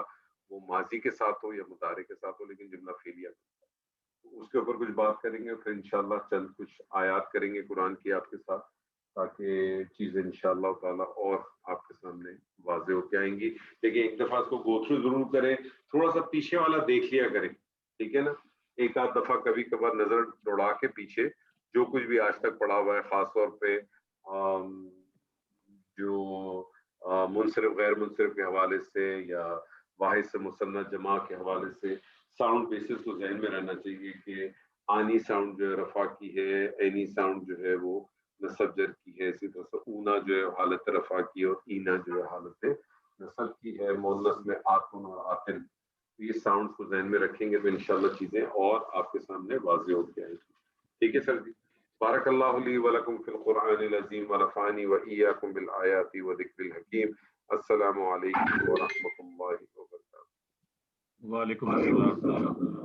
وہ ماضی کے ساتھ ہو یا مضارع کے ساتھ ہو، لیکن جملہ فعلیہ. اس کے اوپر کچھ بات کریں گے، پھر انشاءاللہ چند کچھ آیات کریں گے قرآن کی آپ کے ساتھ، تاکہ چیزیں انشاءاللہ تعالیٰ اور آپ کے سامنے واضح ہو کے آئیں گی. لیکن ایک دفعہ اس کو گو تھرو ضرور کریں، تھوڑا سا پیچھے والا دیکھ لیا کریں، ٹھیک ہے نا. ایک آدھ دفعہ کبھی کبھار نظر دوڑا کے پیچھے جو کچھ بھی آج تک پڑھا ہوا ہے، خاص طور پہ جو منصرف غیر منصرف کے حوالے سے یا واحد سے مثنیٰ جمع کے حوالے سے، ساؤنڈ بیسس کو ذہن میں رہنا چاہیے کہ آنی ساؤنڈ جو ہے رفع کی ہے، اینی ساؤنڈ جو ہے وہ نصب جر کی ہے، اسی طرح سے اونا جو ہے حالت رفع کی اور اینا جو ہے حالت نصب کی ہے. مؤنث میں آتن اور آتن. یہ ساؤنڈ کو ذہن میں رکھیں گے تو انشاءاللہ چیزیں اور آپ کے سامنے واضح ہوتی آئیں گی. ٹھیک ہے سر جی. بارک اللہ لی ولکم فی القرآن العظیم ونفعنی وإیاکم بالآیات وذکر الحکیم. السلام علیکم ورحمۃ اللہ وبرکاتہ. وعلیکم السلام.